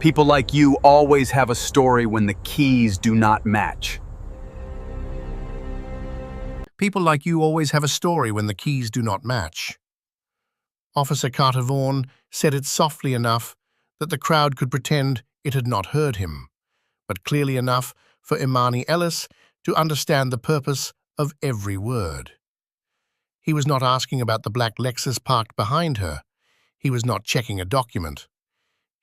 People like you always have a story when the keys do not match. People like you always have a story when the keys do not match. Officer Carter Vaughn said it softly enough that the crowd could pretend it had not heard him, but clearly enough for Imani Ellis to understand the purpose of every word. He was not asking about the black Lexus parked behind her. He was not checking a document.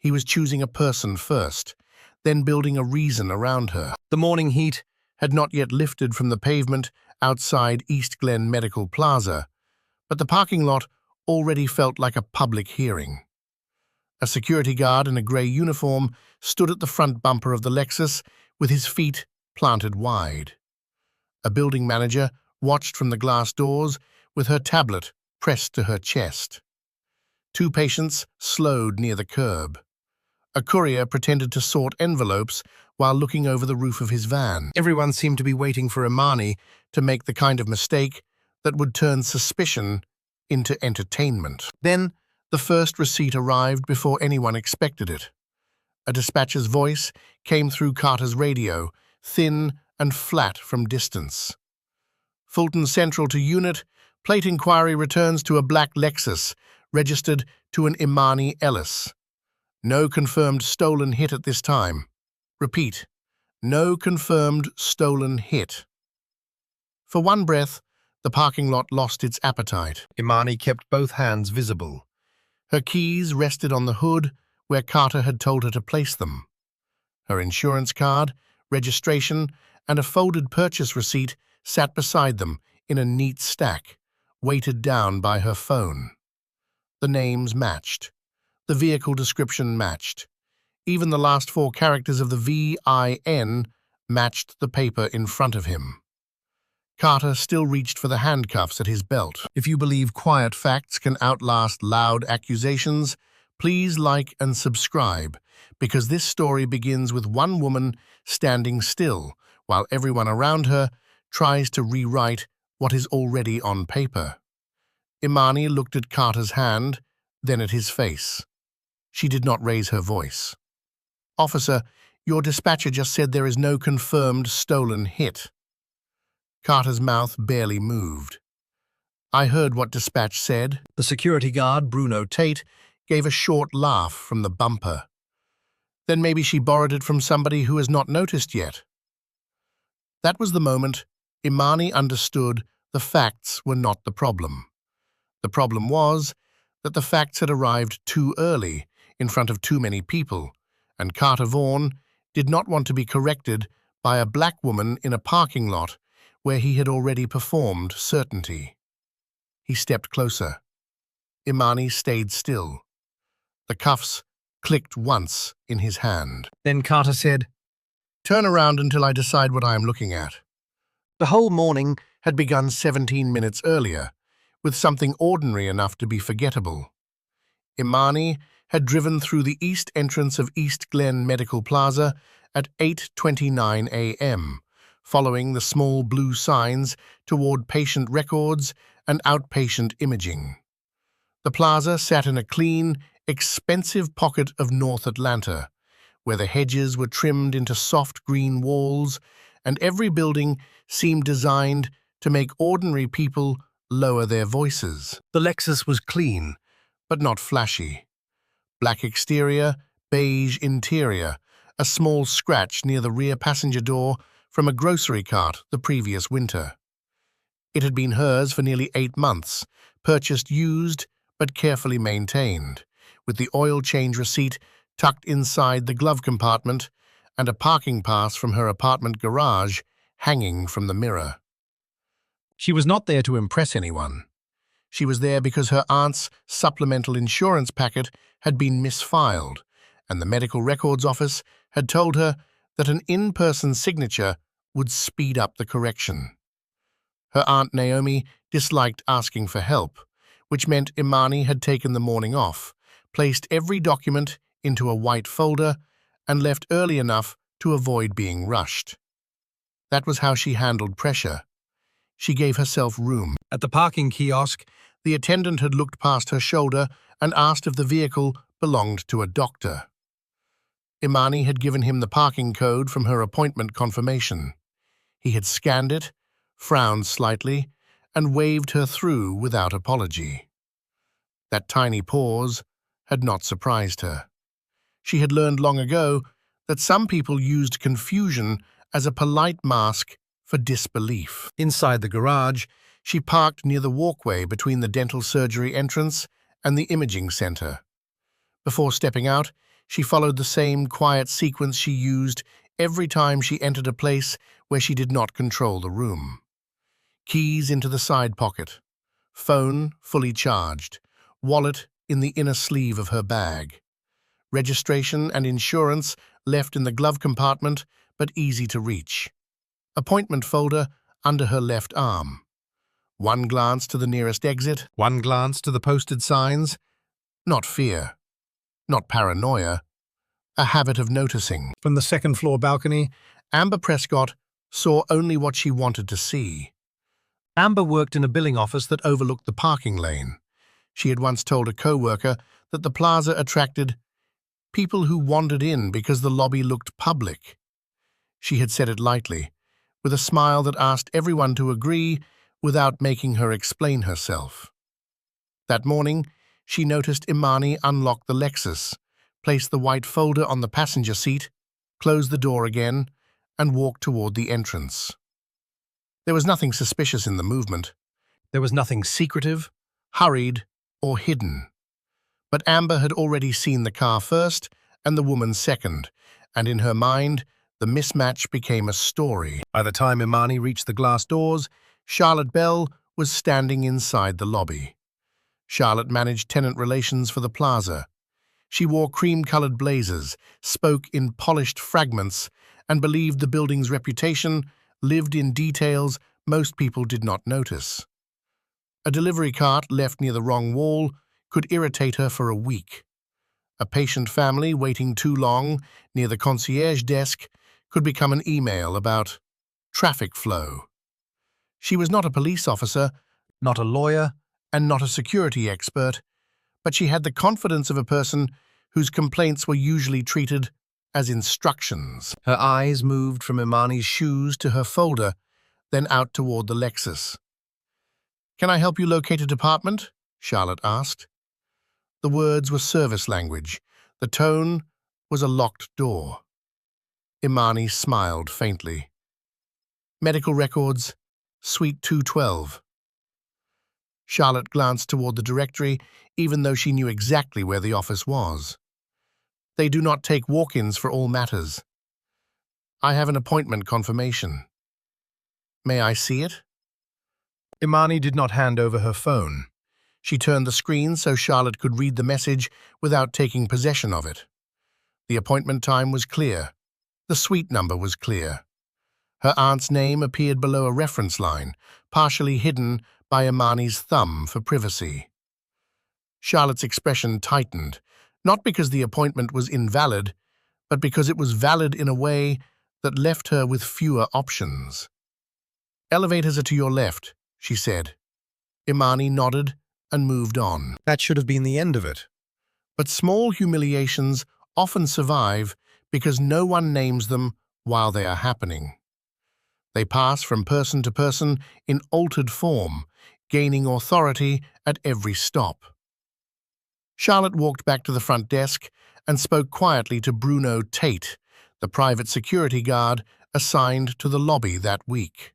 He was choosing a person first, then building a reason around her. The morning heat had not yet lifted from the pavement outside East Glen Medical Plaza, but the parking lot already felt like a public hearing. A security guard in a grey uniform stood at the front bumper of the Lexus with his feet planted wide. A building manager watched from the glass doors with her tablet pressed to her chest. Two patients slowed near the curb. A courier pretended to sort envelopes while looking over the roof of his van. Everyone seemed to be waiting for Imani to make the kind of mistake that would turn suspicion into entertainment. Then, the first receipt arrived before anyone expected it. A dispatcher's voice came through Carter's radio, thin and flat from distance. Fulton Central to unit, plate inquiry returns to a black Lexus, registered to an Imani Ellis. No confirmed stolen hit at this time. Repeat, no confirmed stolen hit. For one breath, the parking lot lost its appetite. Imani kept both hands visible. Her keys rested on the hood where Carter had told her to place them. Her insurance card, registration, and a folded purchase receipt sat beside them in a neat stack, weighted down by her phone. The names matched. The vehicle description matched. Even the last four characters of the VIN matched the paper in front of him. Carter still reached for the handcuffs at his belt. If you believe quiet facts can outlast loud accusations, please like and subscribe, because this story begins with one woman standing still while everyone around her tries to rewrite what is already on paper. Imani looked at Carter's hand, then at his face. She did not raise her voice. "Officer, your dispatcher just said there is no confirmed stolen hit." Carter's mouth barely moved. "I heard what dispatch said." The security guard, Bruno Tate, gave a short laugh from the bumper. "Then maybe she borrowed it from somebody who has not noticed yet." That was the moment Imani understood the facts were not the problem. The problem was that the facts had arrived too early, in front of too many people, and Carter Vaughn did not want to be corrected by a black woman in a parking lot where he had already performed certainty. He stepped closer. Imani stayed still. The cuffs clicked once in his hand. Then Carter said, "Turn around until I decide what I am looking at." The whole morning had begun 17 minutes earlier, with something ordinary enough to be forgettable. Imani had driven through the east entrance of East Glen Medical Plaza at 8:29 a.m., following the small blue signs toward patient records and outpatient imaging. The plaza sat in a clean, expensive pocket of North Atlanta, where the hedges were trimmed into soft green walls, and every building seemed designed to make ordinary people lower their voices. The Lexus was clean, but not flashy. Black exterior, beige interior, a small scratch near the rear passenger door from a grocery cart the previous winter. It had been hers for nearly 8 months, purchased used but carefully maintained, with the oil change receipt tucked inside the glove compartment and a parking pass from her apartment garage hanging from the mirror. She was not there to impress anyone. She was there because her aunt's supplemental insurance packet had been misfiled, and the medical records office had told her that an in-person signature would speed up the correction. Her Aunt Naomi disliked asking for help, which meant Imani had taken the morning off, placed every document into a white folder, and left early enough to avoid being rushed. That was how she handled pressure. She gave herself room. At the parking kiosk, the attendant had looked past her shoulder and asked if the vehicle belonged to a doctor. Imani had given him the parking code from her appointment confirmation. He had scanned it, frowned slightly, and waved her through without apology. That tiny pause had not surprised her. She had learned long ago that some people used confusion as a polite mask for disbelief. Inside the garage, she parked near the walkway between the dental surgery entrance and the imaging center. Before stepping out, she followed the same quiet sequence she used every time she entered a place where she did not control the room. Keys into the side pocket, phone fully charged, wallet in the inner sleeve of her bag. Registration and insurance left in the glove compartment, but easy to reach. Appointment folder under her left arm. One glance to the nearest exit, one glance to the posted signs. Not fear, not paranoia, a habit of noticing. From the second-floor balcony, Amber Prescott saw only what she wanted to see. Amber worked in a billing office that overlooked the parking lane. She had once told a co-worker that the plaza attracted people who wandered in because the lobby looked public. She had said it lightly, with a smile that asked everyone to agree without making her explain herself. That morning, she noticed Imani unlock the Lexus, place the white folder on the passenger seat, close the door again, and walk toward the entrance. There was nothing suspicious in the movement. There was nothing secretive, hurried, or hidden. But Amber had already seen the car first and the woman second, and in her mind, the mismatch became a story. By the time Imani reached the glass doors, Charlotte Bell was standing inside the lobby. Charlotte managed tenant relations for the plaza. She wore cream-colored blazers, spoke in polished fragments, and believed the building's reputation lived in details most people did not notice. A delivery cart left near the wrong wall could irritate her for a week. A patient family waiting too long near the concierge desk could become an email about traffic flow. She was not a police officer, not a lawyer, and not a security expert, but she had the confidence of a person whose complaints were usually treated as instructions. Her eyes moved from Imani's shoes to her folder, then out toward the Lexus. "Can I help you locate a department?" Charlotte asked. The words were service language. The tone was a locked door. Imani smiled faintly. "Medical records, Suite 212. Charlotte glanced toward the directory, even though she knew exactly where the office was. "They do not take walk-ins for all matters. I have an appointment confirmation. May I see it?" Imani did not hand over her phone. She turned the screen so Charlotte could read the message without taking possession of it. The appointment time was clear. The suite number was clear. Her aunt's name appeared below a reference line, partially hidden by Imani's thumb for privacy. Charlotte's expression tightened, not because the appointment was invalid, but because it was valid in a way that left her with fewer options. "Elevators are to your left," she said. Imani nodded and moved on. That should have been the end of it. But small humiliations often survive because no one names them while they are happening. They pass from person to person in altered form, gaining authority at every stop. Charlotte walked back to the front desk and spoke quietly to Bruno Tate, the private security guard assigned to the lobby that week.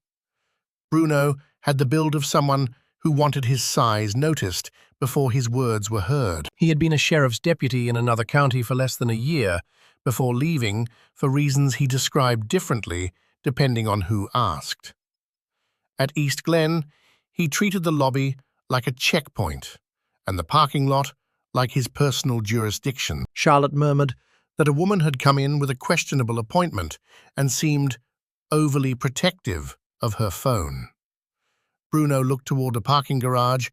Bruno had the build of someone who wanted his size noticed before his words were heard. He had been a sheriff's deputy in another county for less than a year before leaving for reasons he described differently depending on who asked. At East Glen, he treated the lobby like a checkpoint and the parking lot like his personal jurisdiction. Charlotte murmured that a woman had come in with a questionable appointment and seemed overly protective of her phone. Bruno looked toward a parking garage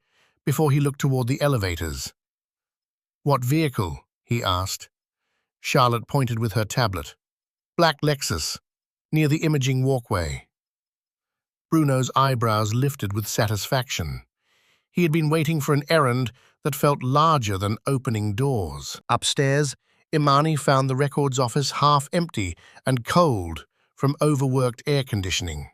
before he looked toward the elevators. "What vehicle?" he asked. Charlotte pointed with her tablet. "Black Lexus, near the imaging walkway." Bruno's eyebrows lifted with satisfaction. He had been waiting for an errand that felt larger than opening doors. Upstairs, Imani found the records office half empty and cold from overworked air conditioning.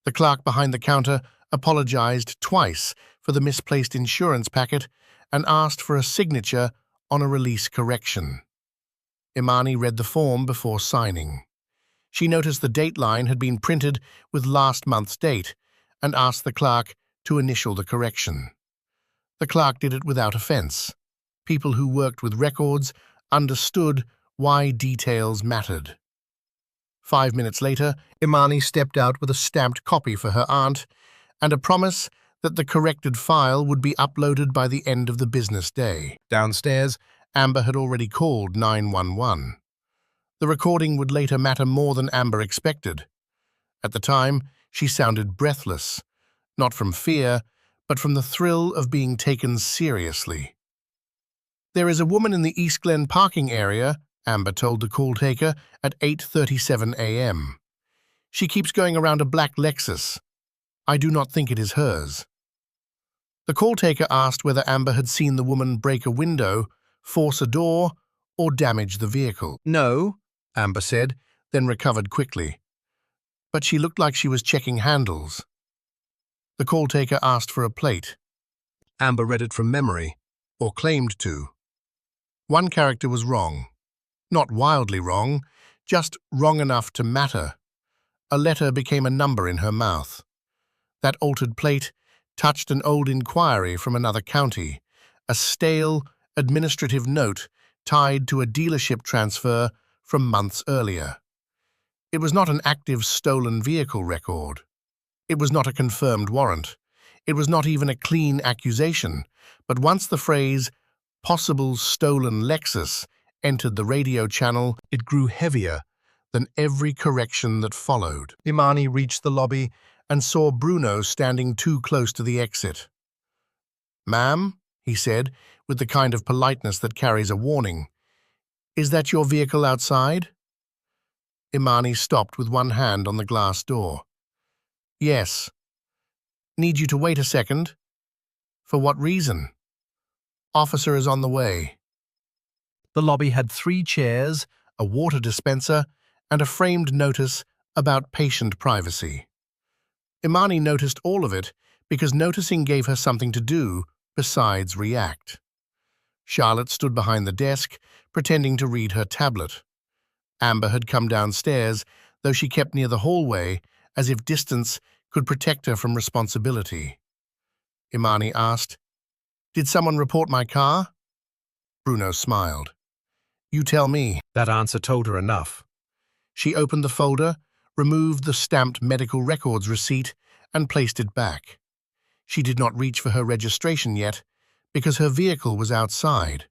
The clerk behind the counter apologized twice for the misplaced insurance packet and asked for a signature on a release correction. Imani read the form before signing. She noticed the date line had been printed with last month's date and asked the clerk to initial the correction. The clerk did it without offense. People who worked with records understood why details mattered. 5 minutes later, Imani stepped out with a stamped copy for her aunt and a promise that the corrected file would be uploaded by the end of the business day. Downstairs, Amber had already called 911. The recording would later matter more than Amber expected. At the time, she sounded breathless, not from fear, but from the thrill of being taken seriously. "There is a woman in the East Glen parking area," Amber told the call taker at 8:37 a.m. "She keeps going around a black Lexus. I do not think it is hers." The call taker asked whether Amber had seen the woman break a window, force a door, or damage the vehicle. "No," Amber said, then recovered quickly. "But she looked like she was checking handles." The call taker asked for a plate. Amber read it from memory, or claimed to. One character was wrong. Not wildly wrong, just wrong enough to matter. A letter became a number in her mouth. That altered plate touched an old inquiry from another county, a stale, administrative note tied to a dealership transfer from months earlier. It was not an active stolen vehicle record. It was not a confirmed warrant. It was not even a clean accusation. But once the phrase, "possible stolen Lexus," entered the radio channel, it grew heavier than every correction that followed. Imani reached the lobby and saw Bruno standing too close to the exit. "Ma'am," he said, with the kind of politeness that carries a warning, "is that your vehicle outside?" Imani stopped with one hand on the glass door. "Yes." "Need you to wait a second?" "For what reason?" "Officer is on the way." The lobby had 3 chairs, a water dispenser, and a framed notice about patient privacy. Imani noticed all of it because noticing gave her something to do besides react. Charlotte stood behind the desk, pretending to read her tablet. Amber had come downstairs, though she kept near the hallway, as if distance could protect her from responsibility. Imani asked, "Did someone report my car?" Bruno smiled. "You tell me." That answer told her enough. She opened the folder, removed the stamped medical records receipt, and placed it back. She did not reach for her registration yet, because her vehicle was outside,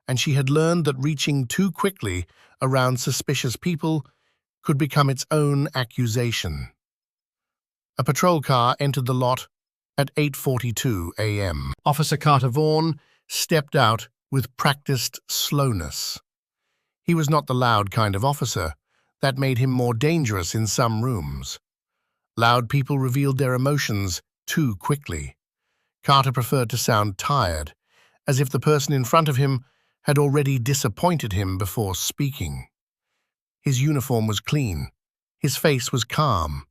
and she had learned that reaching too quickly around suspicious people could become its own accusation. A patrol car entered the lot at 8:42 a.m. Officer Carter Vaughn stepped out with practiced slowness. He was not the loud kind of officer. That made him more dangerous in some rooms. Loud people revealed their emotions too quickly. Carter preferred to sound tired, as if the person in front of him had already disappointed him before speaking. His uniform was clean. His face was calm.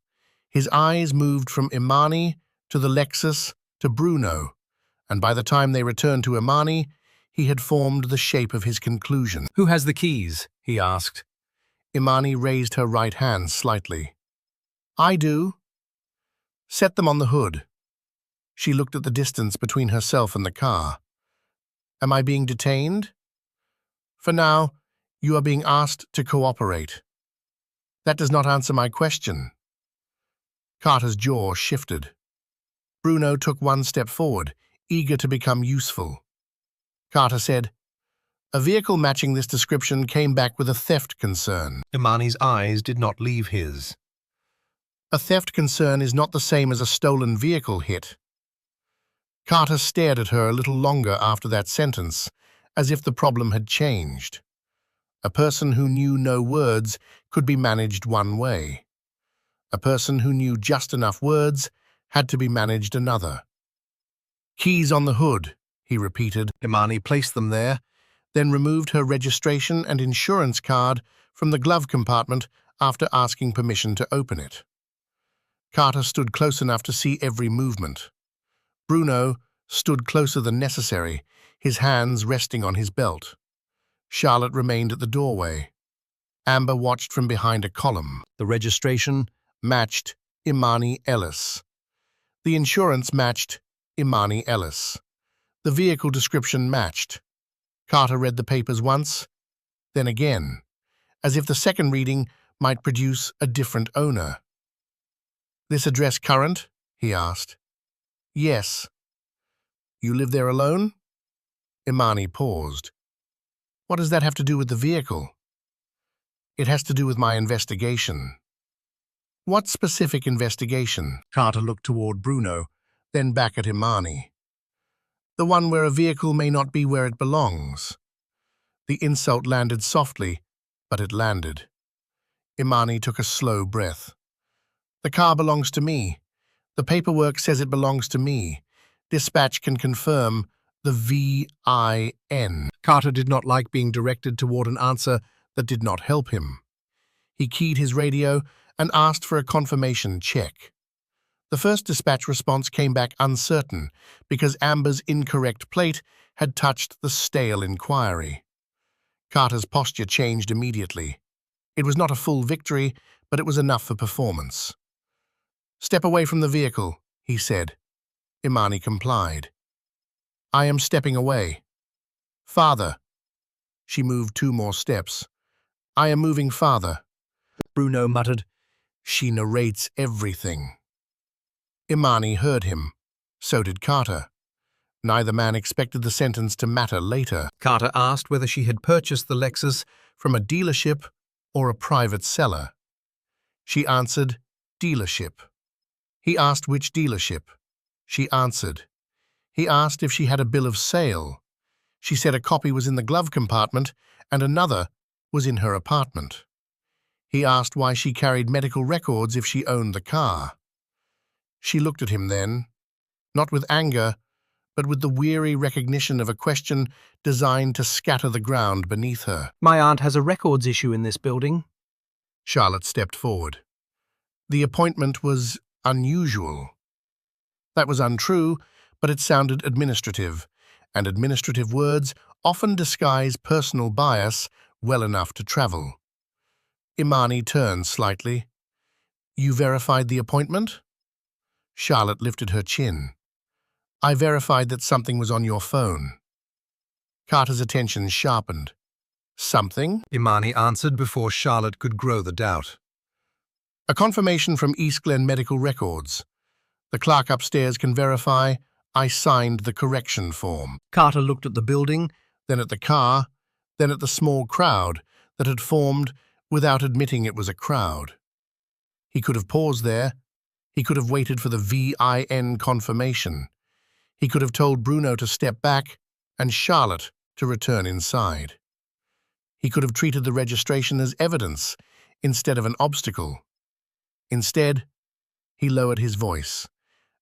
His eyes moved from Imani to the Lexus to Bruno, and by the time they returned to Imani, he had formed the shape of his conclusion. "Who has the keys?" he asked. Imani raised her right hand slightly. "I do." "Set them on the hood." She looked at the distance between herself and the car. "Am I being detained?" "For now, you are being asked to cooperate." "That does not answer my question." Carter's jaw shifted. Bruno took one step forward, eager to become useful. Carter said, "A vehicle matching this description came back with a theft concern." Imani's eyes did not leave his. "A theft concern is not the same as a stolen vehicle hit." Carter stared at her a little longer after that sentence, as if the problem had changed. A person who knew no words could be managed one way. A person who knew just enough words had to be managed another. "Keys on the hood," he repeated. Imani placed them there, then removed her registration and insurance card from the glove compartment after asking permission to open it. Carter stood close enough to see every movement. Bruno stood closer than necessary, his hands resting on his belt. Charlotte remained at the doorway. Amber watched from behind a column. The registration matched Imani Ellis. The insurance matched Imani Ellis. The vehicle description matched. Carter read the papers once, then again, as if the second reading might produce a different owner. "This address current?" he asked. "Yes." "You live there alone?" Imani paused. "What does that have to do with the vehicle?" "It has to do with my investigation." "What specific investigation?" Carter looked toward Bruno, then back at Imani. "The one where a vehicle may not be where it belongs." The insult landed softly, but it landed. Imani took a slow breath. "The car belongs to me. The paperwork says it belongs to me. Dispatch can confirm the VIN." Carter did not like being directed toward an answer that did not help him. He keyed his radio and asked for a confirmation check. The first dispatch response came back uncertain because Amber's incorrect plate had touched the stale inquiry. Carter's posture changed immediately. It was not a full victory, but it was enough for performance. "Step away from the vehicle," he said. Imani complied. "I am stepping away." "Farther." She moved 2 more steps. "I am moving farther." Bruno muttered, "She narrates everything." Imani heard him. So did Carter. Neither man expected the sentence to matter later. Carter asked whether she had purchased the Lexus from a dealership or a private seller. She answered, "Dealership." He asked which dealership. She answered. He asked if she had a bill of sale. She said a copy was in the glove compartment and another was in her apartment. He asked why she carried medical records if she owned the car. She looked at him then, not with anger, but with the weary recognition of a question designed to scatter the ground beneath her. My aunt has a records issue in this building. Charlotte stepped forward. The appointment was unusual. That was untrue, but it sounded administrative, and administrative words often disguise personal bias well enough to travel. Imani turned slightly. "You verified the appointment?" Charlotte lifted her chin. "I verified that something was on your phone." Carter's attention sharpened. "Something?" Imani answered before Charlotte could grow the doubt. "A confirmation from East Glen Medical Records. The clerk upstairs can verify I signed the correction form." Carter looked at the building, then at the car, then at the small crowd that had formed without admitting it was a crowd. He could have paused there. He could have waited for the VIN confirmation. He could have told Bruno to step back and Charlotte to return inside. He could have treated the registration as evidence instead of an obstacle. Instead, he lowered his voice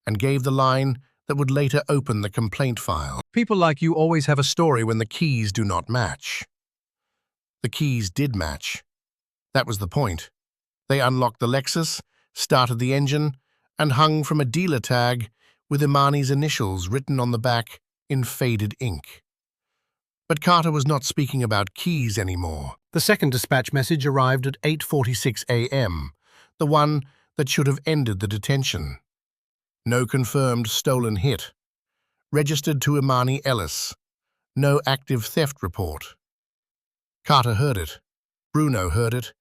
and gave the line that would later open the complaint file. "People like you always have a story when the keys do not match." The keys did match. That was the point. They unlocked the Lexus, started the engine, and hung from a dealer tag with Imani's initials written on the back in faded ink. But Carter was not speaking about keys anymore. The second dispatch message arrived at 8:46 a.m., the one that should have ended the detention. No confirmed stolen hit. Registered to Imani Ellis. No active theft report. Carter heard it. Bruno heard it.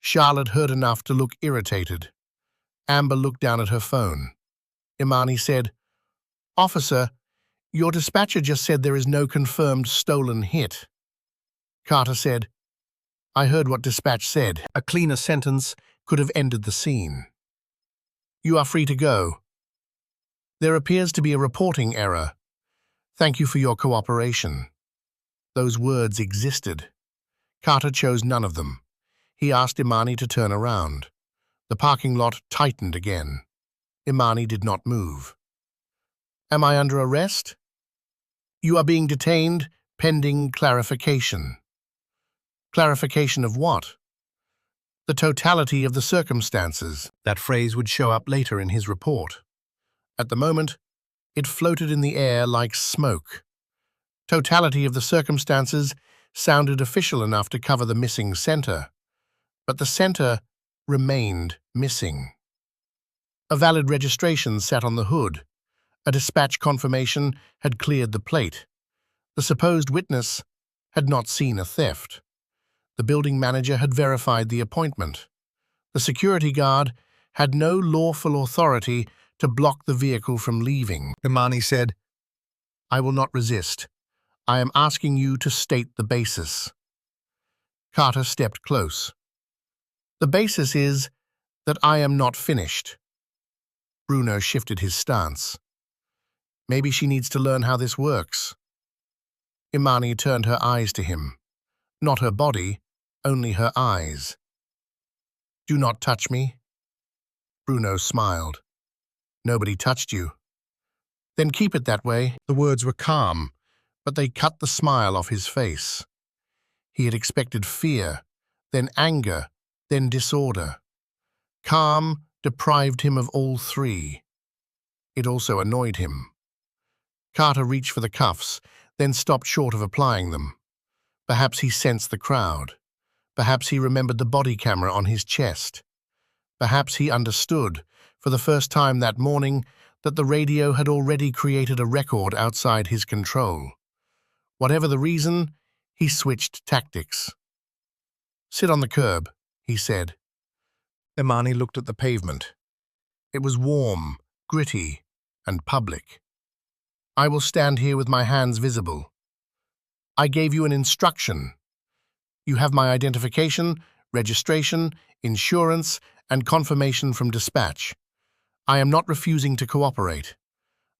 Charlotte heard enough to look irritated. Amber looked down at her phone. Imani said, "Officer, your dispatcher just said there is no confirmed stolen hit." Carter said, "I heard what dispatch said." A cleaner sentence could have ended the scene. "You are free to go. There appears to be a reporting error. Thank you for your cooperation." Those words existed. Carter chose none of them. He asked Imani to turn around. The parking lot tightened again. Imani did not move. "Am I under arrest?" "You are being detained Pending clarification. Clarification of what? The totality of the circumstances. That phrase would show up later in his report. At the moment, it floated in the air like smoke. Totality of the circumstances sounded official enough to cover the missing center, but the center remained missing. A valid registration sat on the hood. A dispatch confirmation had cleared the plate. The supposed witness had not seen a theft. The building manager had verified the appointment. The security guard had no lawful authority to block the vehicle from leaving. Imani said, I will not resist. I am asking you to state the basis. Carter stepped close. The basis is that I am not finished. Bruno shifted his stance. Maybe she needs to learn how this works. Imani turned her eyes to him. Not her body, only her eyes. Do not touch me. Bruno smiled. Nobody touched you. Then keep it that way. The words were calm, but they cut the smile off his face. He had expected fear, then anger, then disorder. Calm deprived him of all three. It also annoyed him. Carter reached for the cuffs, then stopped short of applying them. Perhaps he sensed the crowd. Perhaps he remembered the body camera on his chest. Perhaps he understood, for the first time that morning, that the radio had already created a record outside his control. Whatever the reason, he switched tactics. Sit on the curb, he said. Imani looked at the pavement. It was warm, gritty, and public. I will stand here with my hands visible. I gave you an instruction. You have my identification, registration, insurance, and confirmation from dispatch. I am not refusing to cooperate.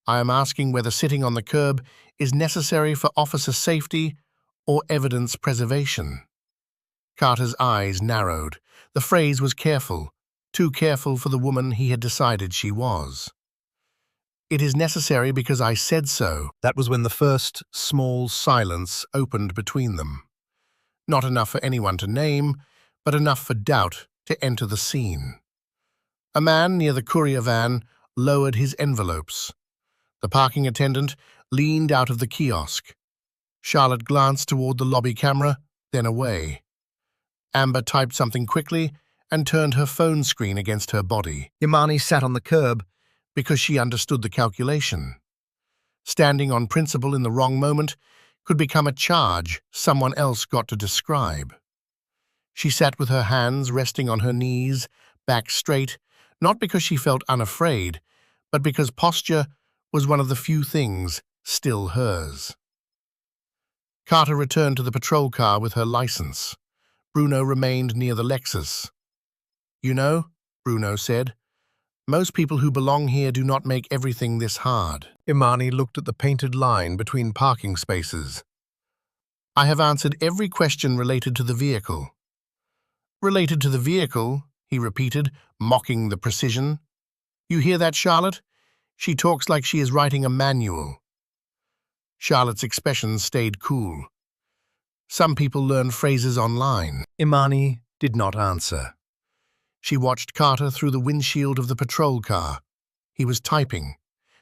I am asking whether sitting on the curb is necessary for officer safety or evidence preservation. Carter's eyes narrowed. The phrase was careful, too careful for the woman he had decided she was. It is necessary because I said so. That was when the first small silence opened between them. Not enough for anyone to name, but enough for doubt to enter the scene. A man near the courier van lowered his envelopes. The parking attendant leaned out of the kiosk. Charlotte glanced toward the lobby camera, then away. Amber typed something quickly and turned her phone screen against her body. Imani sat on the curb. Because she understood the calculation. Standing on principle in the wrong moment could become a charge someone else got to describe. She sat with her hands resting on her knees, back straight, not because she felt unafraid, but because posture was one of the few things still hers. Carter returned to the patrol car with her license. Bruno remained near the Lexus. You know, Bruno said, most people who belong here do not make everything this hard. Imani looked at the painted line between parking spaces. I have answered every question related to the vehicle. Related to the vehicle, he repeated, mocking the precision. You hear that, Charlotte? She talks like she is writing a manual. Charlotte's expression stayed cool. Some people learn phrases online. Imani did not answer. She watched Carter through the windshield of the patrol car. He was typing.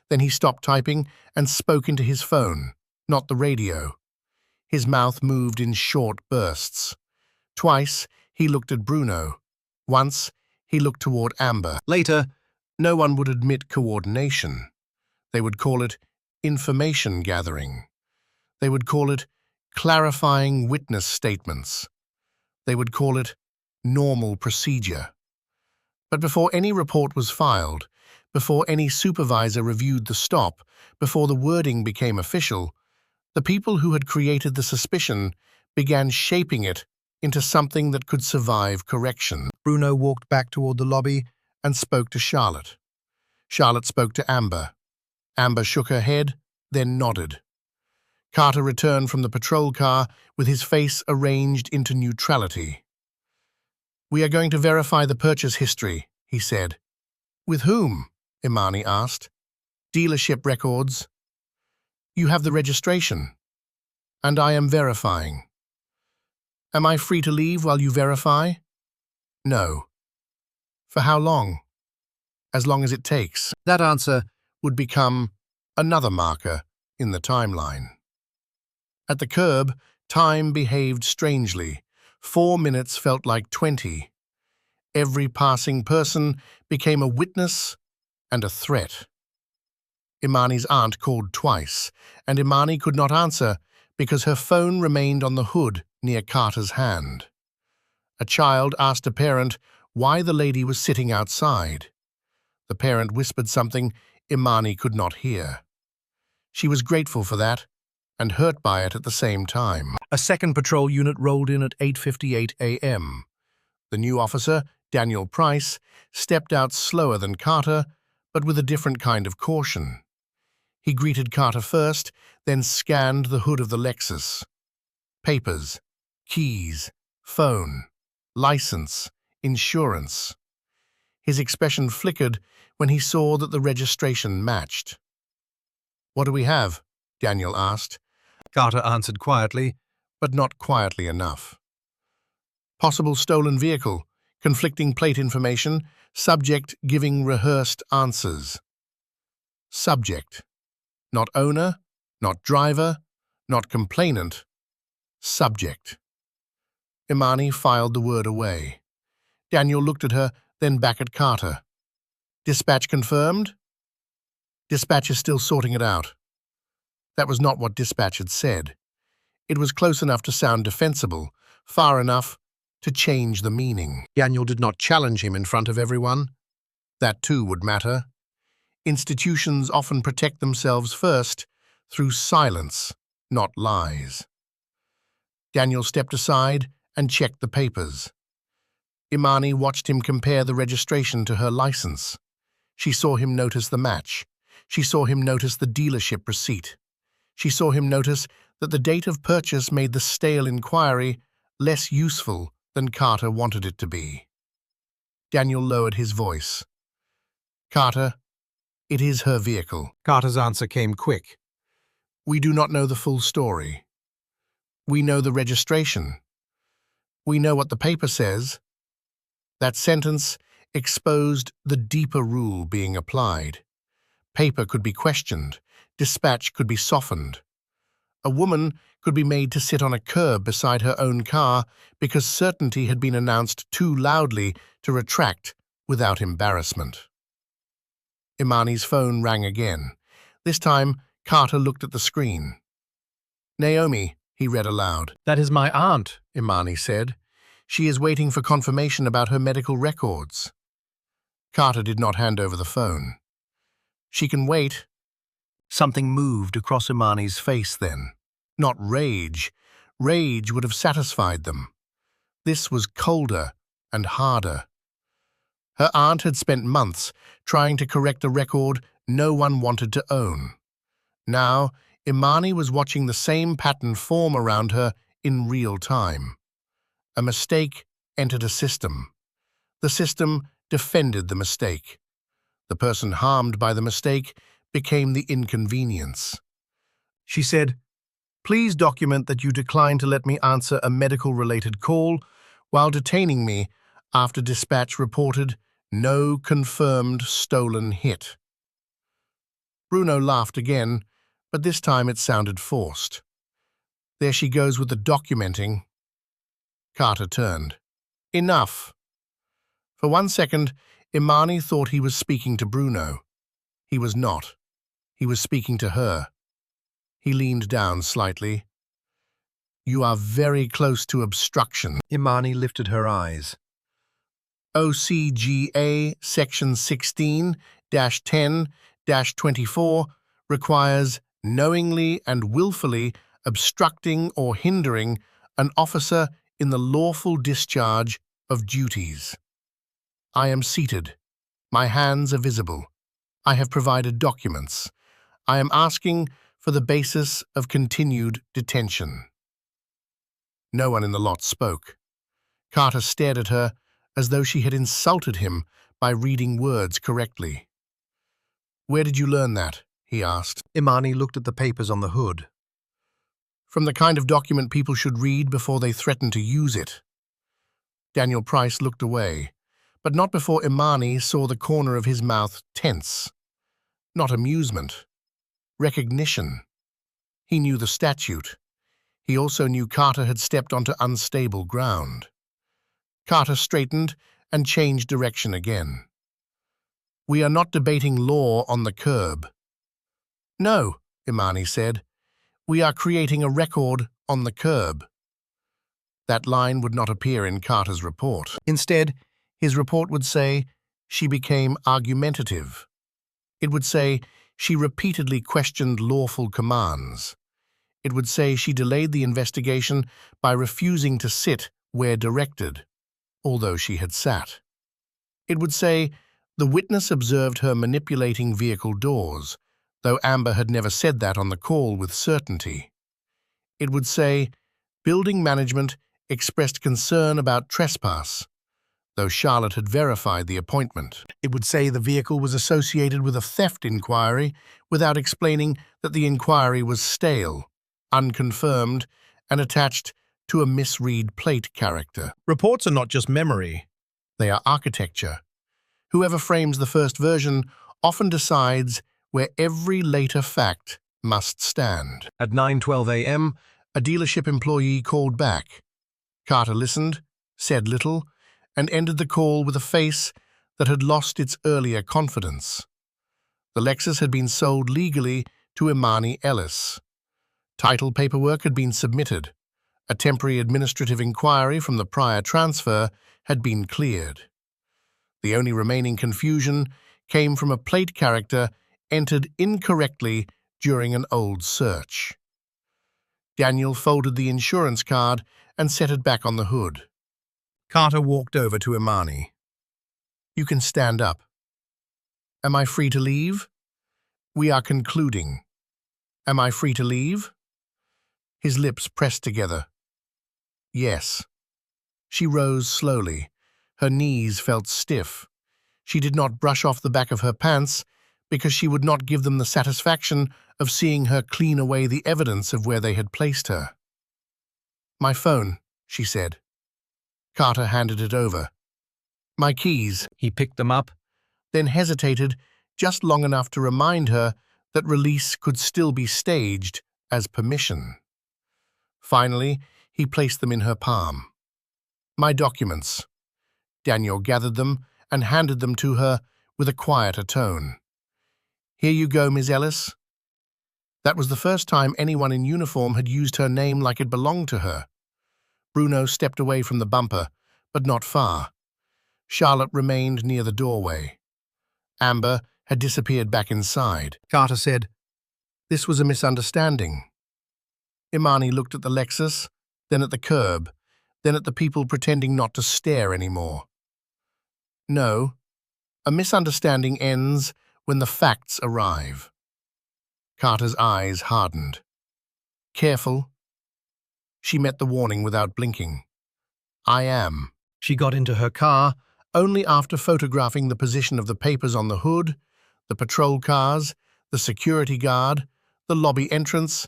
Then he stopped typing and spoke into his phone, not the radio. His mouth moved in short bursts. Twice, he looked at Bruno. Once, he looked toward Amber. Later, no one would admit coordination. They would call it information gathering. They would call it clarifying witness statements. They would call it normal procedure. But before any report was filed, before any supervisor reviewed the stop, before the wording became official, the people who had created the suspicion began shaping it into something that could survive correction. Bruno walked back toward the lobby and spoke to Charlotte. Charlotte spoke to Amber. Amber shook her head, then nodded. Carter returned from the patrol car with his face arranged into neutrality. We are going to verify the purchase history, he said. With whom? Imani asked. Dealership records. You have the registration. And I am verifying. Am I free to leave while you verify? No. For how long? As long as it takes. That answer would become another marker in the timeline. At the curb, time behaved strangely. 4 minutes felt like 20. Every passing person became a witness and a threat. Imani's aunt called twice, and Imani could not answer because her phone remained on the hood near Carter's hand. A child asked a parent why the lady was sitting outside. The parent whispered something Imani could not hear. She was grateful for that and hurt by it at the same time. A second patrol unit rolled in at 8:58 a.m. The new officer, Daniel Price, stepped out slower than Carter, but with a different kind of caution. He greeted Carter first, then scanned the hood of the Lexus. Papers, keys, phone, license, insurance. His expression flickered when he saw that the registration matched. "What do we have?" Daniel asked. Carter answered quietly, But not quietly enough. Possible stolen vehicle, conflicting plate information, subject giving rehearsed answers. Subject. Not owner, not driver, not complainant. Subject. Imani filed the word away. Daniel looked at her, then back at Carter. Dispatch confirmed? Dispatch is still sorting it out. That was not what dispatch had said. It was close enough to sound defensible, far enough to change the meaning. Daniel did not challenge him in front of everyone. That too would matter. Institutions often protect themselves first through silence, not lies. Daniel stepped aside and checked the papers. Imani watched him compare the registration to her license. She saw him notice the match. She saw him notice the dealership receipt. She saw him notice that the date of purchase made the stale inquiry less useful than Carter wanted it to be. Daniel lowered his voice. "Carter, it is her vehicle." Carter's answer came quick. "We do not know the full story. We know the registration. We know what the paper says." That sentence exposed the deeper rule being applied. Paper could be questioned. Dispatch could be softened. A woman could be made to sit on a curb beside her own car because certainty had been announced too loudly to retract without embarrassment. Imani's phone rang again. This time, Carter looked at the screen. "Naomi," he read aloud. That is my aunt. Imani said. "She is waiting for confirmation about her medical records." Carter did not hand over the phone. "She can wait." Something moved across Imani's face then. Not rage. Rage would have satisfied them. This was colder and harder. Her aunt had spent months trying to correct a record no one wanted to own. Now, Imani was watching the same pattern form around her in real time. A mistake entered a system. The system defended the mistake. The person harmed by the mistake became the inconvenience. She said, "Please document that you declined to let me answer a medical-related call while detaining me after dispatch reported no confirmed stolen hit." Bruno laughed again, but this time it sounded forced. "There she goes with the documenting." Carter turned. "Enough." For 1 second, Imani thought he was speaking to Bruno. He was not. He was speaking to her. He leaned down slightly. "You are very close to obstruction." Imani lifted her eyes. OCGA Section 16-10-24 requires knowingly and willfully obstructing or hindering an officer in the lawful discharge of duties. I am seated. My hands are visible. I have provided documents. I am asking for the basis of continued detention. No one in the lot spoke. Carter stared at her as though she had insulted him by reading words correctly. "Where did you learn that?" he asked. Imani looked at the papers on the hood. from the kind of document people should read before they threaten to use it. Daniel Price looked away, but not before Imani saw the corner of his mouth tense. Not amusement. Recognition. He knew the statute. He also knew Carter had stepped onto unstable ground. Carter straightened and changed direction again. "We are not debating law on the curb." "No," Imani said. "We are creating a record on the curb." That line would not appear in Carter's report. Instead, his report would say, "She became argumentative." It would say, "She repeatedly questioned lawful commands." It would say she delayed the investigation by refusing to sit where directed, although she had sat. It would say, "The witness observed her manipulating vehicle doors," though Amber had never said that on the call with certainty. It would say, "Building management expressed concern about trespass," though Charlotte had verified the appointment. It would say the vehicle was associated with a theft inquiry without explaining that the inquiry was stale, unconfirmed, and attached to a misread plate character. Reports are not just memory. They are architecture. Whoever frames the first version often decides where every later fact must stand. At 9:12 a.m., a dealership employee called back. Carter listened, said little, and ended the call with a face that had lost its earlier confidence. The Lexus had been sold legally to Imani Ellis. Title paperwork had been submitted. A temporary administrative inquiry from the prior transfer had been cleared. The only remaining confusion came from a plate character entered incorrectly during an old search. Daniel folded the insurance card and set it back on the hood. Carter walked over to Imani. "You can stand up." "Am I free to leave?" "We are concluding." "Am I free to leave?" His lips pressed together. "Yes." She rose slowly. Her knees felt stiff. She did not brush off the back of her pants because she would not give them the satisfaction of seeing her clean away the evidence of where they had placed her. "My phone," she said. Carter handed it over. "My keys." He picked them up. Then hesitated just long enough to remind her that release could still be staged as permission. Finally, he placed them in her palm. "My documents." Daniel gathered them and handed them to her with a quieter tone. "Here you go, Ms. Ellis." That was the first time anyone in uniform had used her name like it belonged to her. Bruno stepped away from the bumper, but not far. Charlotte remained near the doorway. Amber had disappeared back inside. Carter said, "This was a misunderstanding." Imani looked at the Lexus, then at the curb, then at the people pretending not to stare anymore. "No, a misunderstanding ends when the facts arrive." Carter's eyes hardened. "Careful." She met the warning without blinking. "I am." She got into her car only after photographing the position of the papers on the hood, the patrol cars, the security guard, the lobby entrance,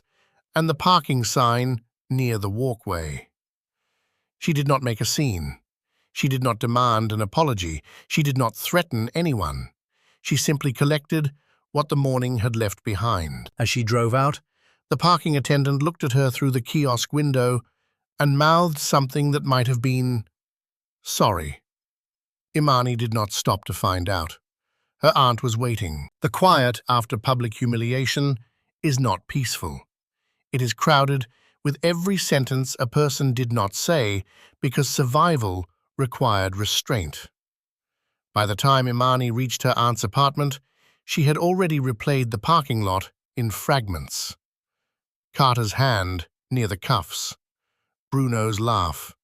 and the parking sign near the walkway. She did not make a scene. She did not demand an apology. She did not threaten anyone. She simply collected what the morning had left behind. As she drove out, the parking attendant looked at her through the kiosk window and mouthed something that might have been, "Sorry." Imani did not stop to find out. Her aunt was waiting. The quiet after public humiliation is not peaceful. It is crowded with every sentence a person did not say because survival required restraint. By the time Imani reached her aunt's apartment, she had already replayed the parking lot in fragments. Carter's hand near the cuffs, Bruno's laugh,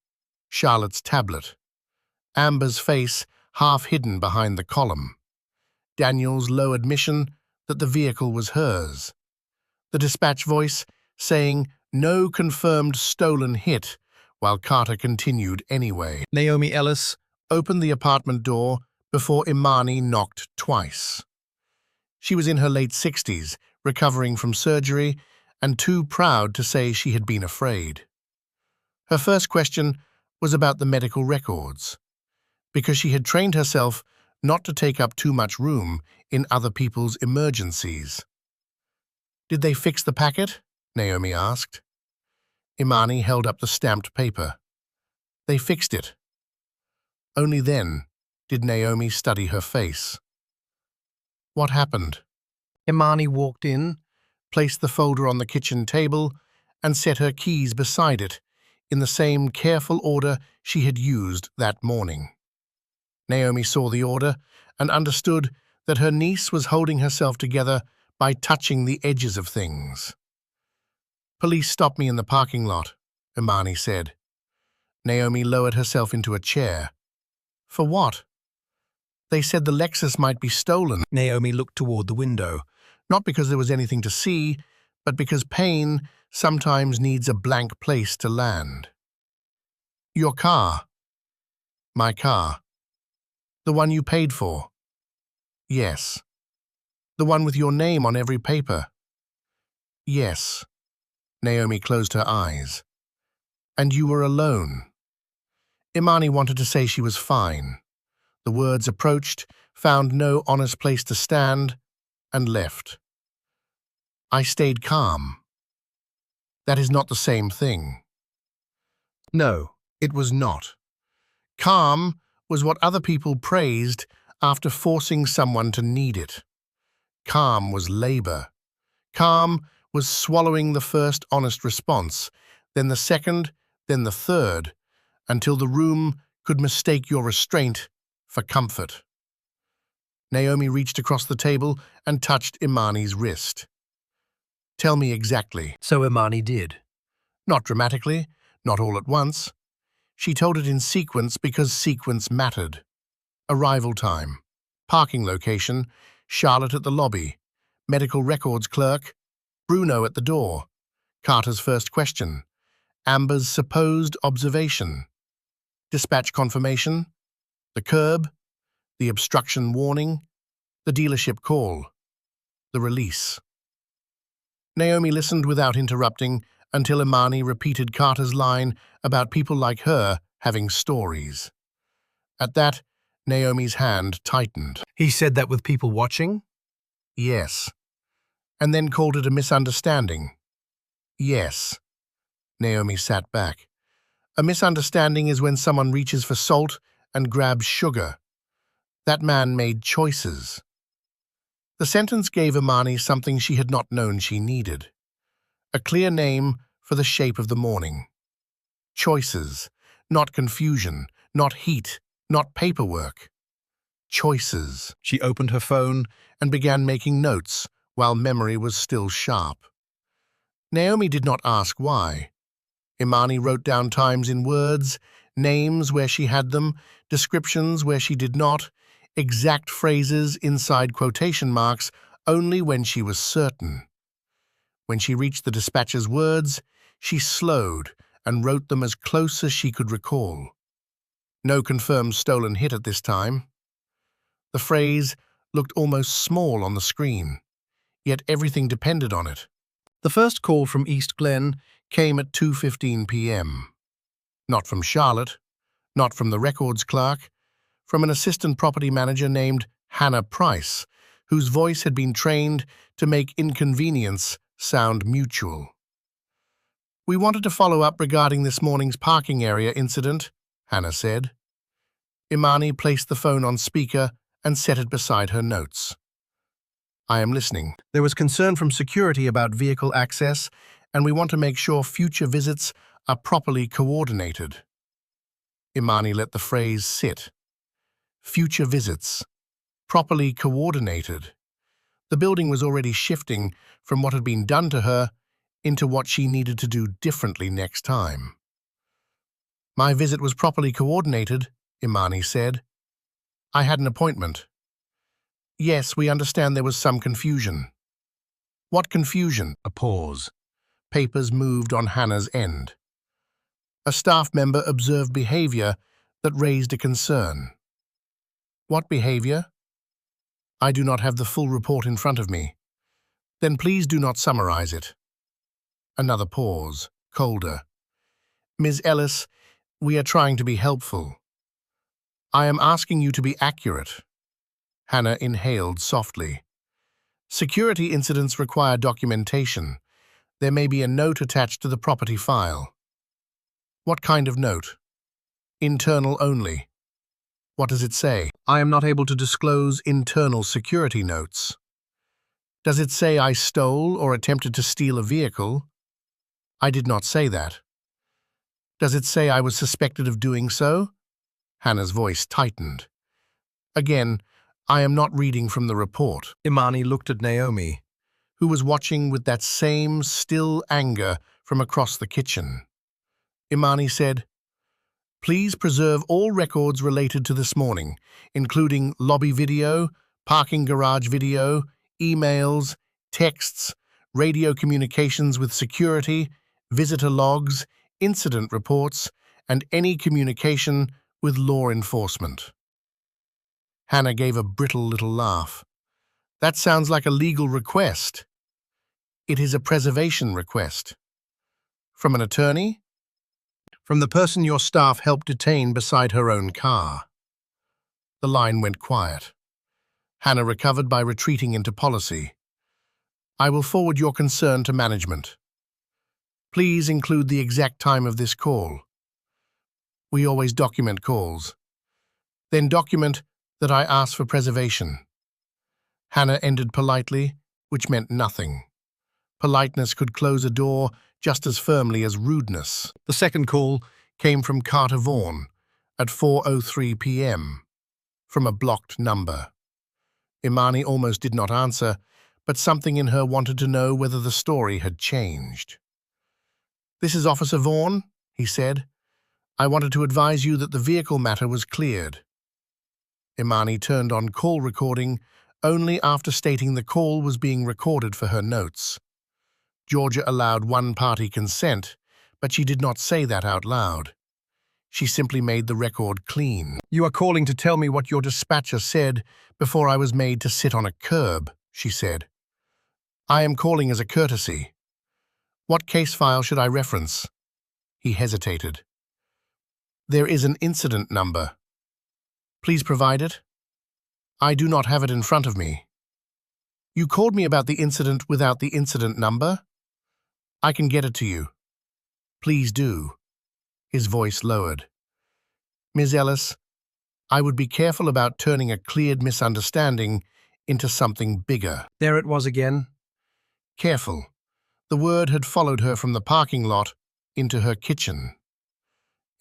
Charlotte's tablet, Amber's face half hidden behind the column, Daniel's low admission that the vehicle was hers, the dispatch voice saying no confirmed stolen hit while Carter continued anyway. Naomi Ellis opened the apartment door before Imani knocked twice. She was in her late 60s, recovering from surgery, and too proud to say she had been afraid. Her first question was about the medical records, because she had trained herself not to take up too much room in other people's emergencies. "Did they fix the packet?" Naomi asked. Imani held up the stamped paper. "They fixed it." Only then did Naomi study her face. "What happened?" Imani walked in, placed the folder on the kitchen table, and set her keys beside it, in the same careful order she had used that morning. Naomi saw the order and understood that her niece was holding herself together by touching the edges of things. "Police stopped me in the parking lot," Imani said. Naomi lowered herself into a chair. "For what?" "They said the Lexus might be stolen." Naomi looked toward the window. Not because there was anything to see, but because pain sometimes needs a blank place to land. "Your car." "My car." "The one you paid for?" "Yes." "The one with your name on every paper?" "Yes." Naomi closed her eyes. "And you were alone?" Imani wanted to say she was fine. The words approached, found no honest place to stand, and left. "I stayed calm." "That is not the same thing." No, it was not. Calm was what other people praised after forcing someone to need it. Calm was labor. Calm was swallowing the first honest response, then the second, then the third, until the room could mistake your restraint for comfort. Naomi reached across the table and touched Imani's wrist. "Tell me exactly." So Imani did. Not dramatically, not all at once. She told it in sequence because sequence mattered. Arrival time, parking location, Charlotte at the lobby, medical records clerk, Bruno at the door, Carter's first question, Amber's supposed observation, dispatch confirmation, the curb, the obstruction warning, the dealership call, the release. Naomi listened without interrupting until Imani repeated Carter's line about people like her having stories. At that, Naomi's hand tightened. He said that with people watching? Yes. And then called it a misunderstanding. Yes. Naomi sat back. A misunderstanding is when someone reaches for salt and grabs sugar. That man made choices. The sentence gave Imani something she had not known she needed. A clear name for the shape of the morning. Choices, not confusion, not heat, not paperwork. Choices. She opened her phone And began making notes while memory was still sharp. Naomi did not ask why. Imani wrote down times in words, names where she had them, descriptions where she did not, exact phrases inside quotation marks only when she was certain. When she reached the dispatcher's words, she slowed and wrote them as close as she could recall. No confirmed stolen hit at this time. The phrase looked almost small on the screen, yet everything depended on it. The first call from East Glen came at 2:15 p.m. Not from Charlotte, not from the records clerk, from an assistant property manager named Hannah Price, whose voice had been trained to make inconvenience sound mutual. "We wanted to follow up regarding this morning's parking area incident," Hannah said. Imani placed the phone on speaker and set it beside her notes. "I am listening. There was concern from security about vehicle access, and we want to make sure future visits are properly coordinated." Imani let the phrase sit. Future visits. Properly coordinated. The building was already shifting from what had been done to her into what she needed to do differently next time. "My visit was properly coordinated," Imani said. "I had an appointment." "Yes, we understand there was some confusion." "What confusion?" a pause. Papers moved on Hannah's end. "A staff member observed behavior that raised a concern." "What behavior?" "I do not have the full report in front of me." "Then please do not summarize it." Another pause, colder. Ms. Ellis, we are trying to be helpful. I am asking you to be accurate. Hannah inhaled softly. Security incidents require documentation. There may be a note attached to the property file. What kind of note? Internal only. What does it say? I am not able to disclose internal security notes. Does it say I stole or attempted to steal a vehicle? I did not say that. Does it say I was suspected of doing so? Hannah's voice tightened. Again, I am not reading from the report. Imani looked at Naomi, Who was watching with that same still anger from across the kitchen. Imani said, "Please preserve all records related to this morning, including lobby video, parking garage video, emails, texts, radio communications with security, visitor logs, incident reports, and any communication with law enforcement." Hannah gave a brittle little laugh. That sounds like a legal request. It is a preservation request. From an attorney? From the person your staff helped detain beside her own car. The line went quiet. Hannah recovered by retreating into policy. I will forward your concern to management. Please include the exact time of this call. We always document calls. Then document that I asked for preservation. Hannah ended politely, which meant nothing. Politeness could close a door just as firmly as rudeness. The second call came from Carter Vaughn at 4:03 p.m. from a blocked number. Imani almost did not answer, but something in her wanted to know whether the story had changed. "This is Officer Vaughn," he said. "I wanted to advise you that the vehicle matter was cleared." Imani turned on call recording only after stating the call was being recorded for her notes. Georgia allowed one-party consent, but she did not say that out loud. She simply made the record clean. "You are calling to tell me what your dispatcher said before I was made to sit on a curb," she said. "I am calling as a courtesy. What case file should I reference?" He hesitated. "There is an incident number. Please provide it." "I do not have it in front of me." "You called me about the incident without the incident number?" "I can get it to you." "Please do." His voice lowered. "Ms. Ellis, I would be careful about turning a cleared misunderstanding into something bigger." There it was again. Careful. The word had followed her from the parking lot into her kitchen.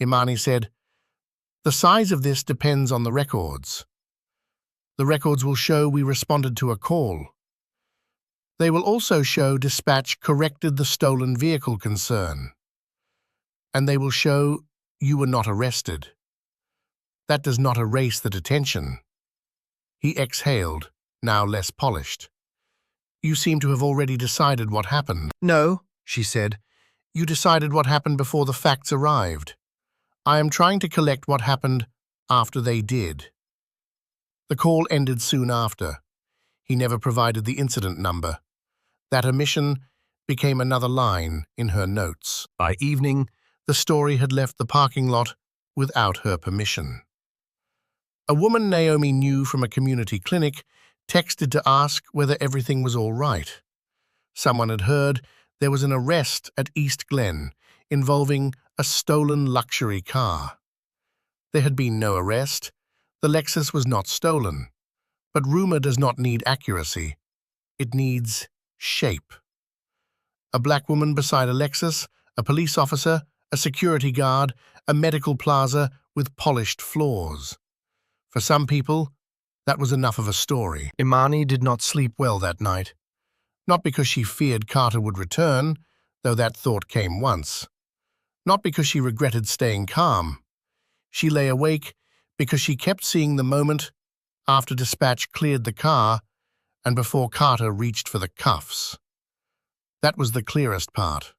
Imani said, "The size of this depends on the records. The records will show we responded to a call. They will also show dispatch corrected the stolen vehicle concern. And they will show you were not arrested. That does not erase the detention." He exhaled, now less polished. "You seem to have already decided what happened." No, she said. "You decided what happened before the facts arrived. I am trying to collect what happened after they did." The call ended soon after. He never provided the incident number. That omission became another line in her notes. By evening, the story had left the parking lot without her permission. A woman Naomi knew from a community clinic texted to ask whether everything was all right. Someone had heard there was an arrest at East Glen involving a stolen luxury car. There had been no arrest. The Lexus was not stolen. But rumor does not need accuracy. It needs shape. A black woman beside a Lexus, a police officer, a security guard, a medical plaza with polished floors. For some people, that was enough of a story. Imani did not sleep well that night. Not because she feared Carter would return, though that thought came once. Not because she regretted staying calm. She lay awake because she kept seeing the moment after dispatch cleared the car and before Carter reached for the cuffs. That was the clearest part,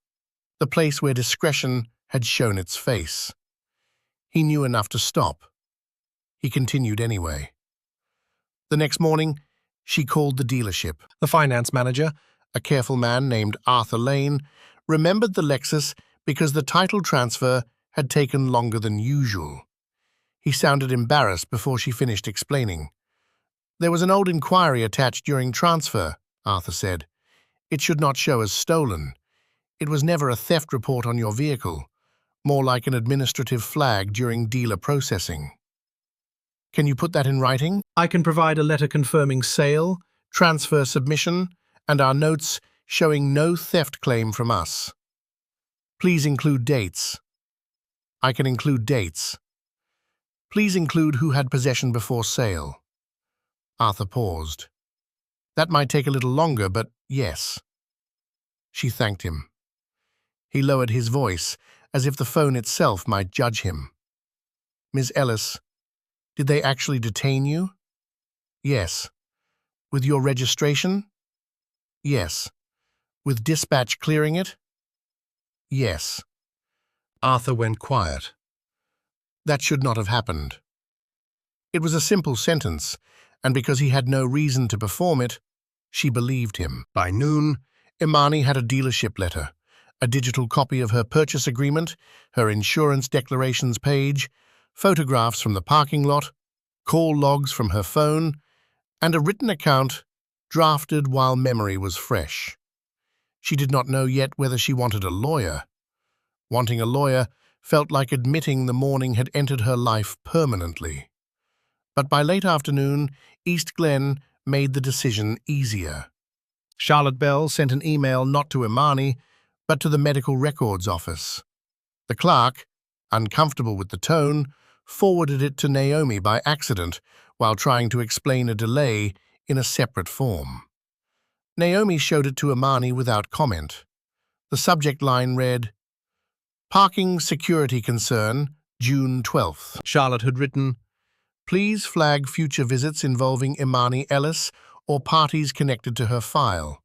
the place where discretion had shown its face. He knew enough to stop. He continued anyway. The next morning, she called the dealership. The finance manager, a careful man named Arthur Lane, remembered the Lexus because the title transfer had taken longer than usual. He sounded embarrassed before she finished explaining. "There was an old inquiry attached during transfer," Arthur said. "It should not show as stolen. It was never a theft report on your vehicle, more like an administrative flag during dealer processing." "Can you put that in writing?" I can provide a letter confirming sale, "Transfer submission, and our notes showing no theft claim from us. Please include dates." "I can include dates." "Please include who had possession before sale." Arthur paused. "That might take a little longer, but yes." She thanked him. He lowered his voice, as if the phone itself might judge him. "Ms. Ellis, did they actually detain you?" "Yes." "With your registration?" "Yes." "With dispatch clearing it?" "Yes." Arthur went quiet. That should not have happened. It was a simple sentence, and because he had no reason to perform it, she believed him. By noon, Imani had a dealership letter, a digital copy of her purchase agreement, her insurance declarations page, photographs from the parking lot, call logs from her phone, and a written account drafted while memory was fresh. She did not know yet whether she wanted a lawyer. Wanting a lawyer felt like admitting the morning had entered her life permanently. But by late afternoon, East Glen made the decision easier. Charlotte Bell sent an email not to Imani, but to the medical records office. The clerk, uncomfortable with the tone, forwarded it to Naomi by accident while trying to explain a delay in a separate form. Naomi showed it to Imani without comment. The subject line read, "Parking security concern, June 12th. Charlotte had written, Please flag future visits involving Imani Ellis or parties connected to her file.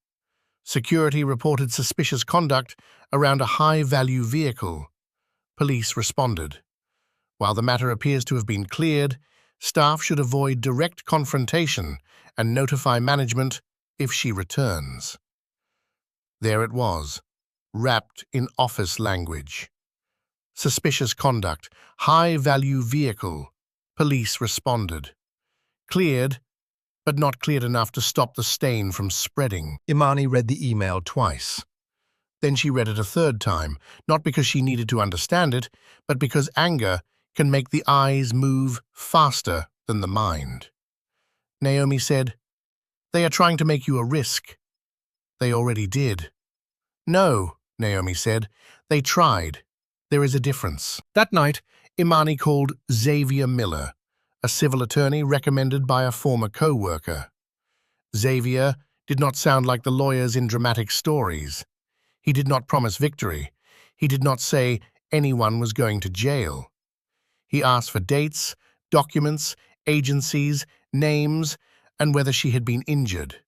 Security reported suspicious conduct around a high-value vehicle. Police responded. While the matter appears to have been cleared, staff should avoid direct confrontation and notify management if she returns." There it was, wrapped in office language. Suspicious conduct, high-value vehicle. Police responded. Cleared, but not cleared enough to stop the stain from spreading. Imani read the email twice. Then she read it a third time, not because she needed to understand it, but because anger can make the eyes move faster than the mind. Naomi said, "They are trying to make you a risk." "They already did." "No," Naomi said, "they tried. There is a difference." That night, Imani called Xavier Miller, a civil attorney recommended by a former co-worker. Xavier did not sound like the lawyers in dramatic stories. He did not promise victory. He did not say anyone was going to jail. He asked for dates, documents, agencies, names, and whether she had been injured.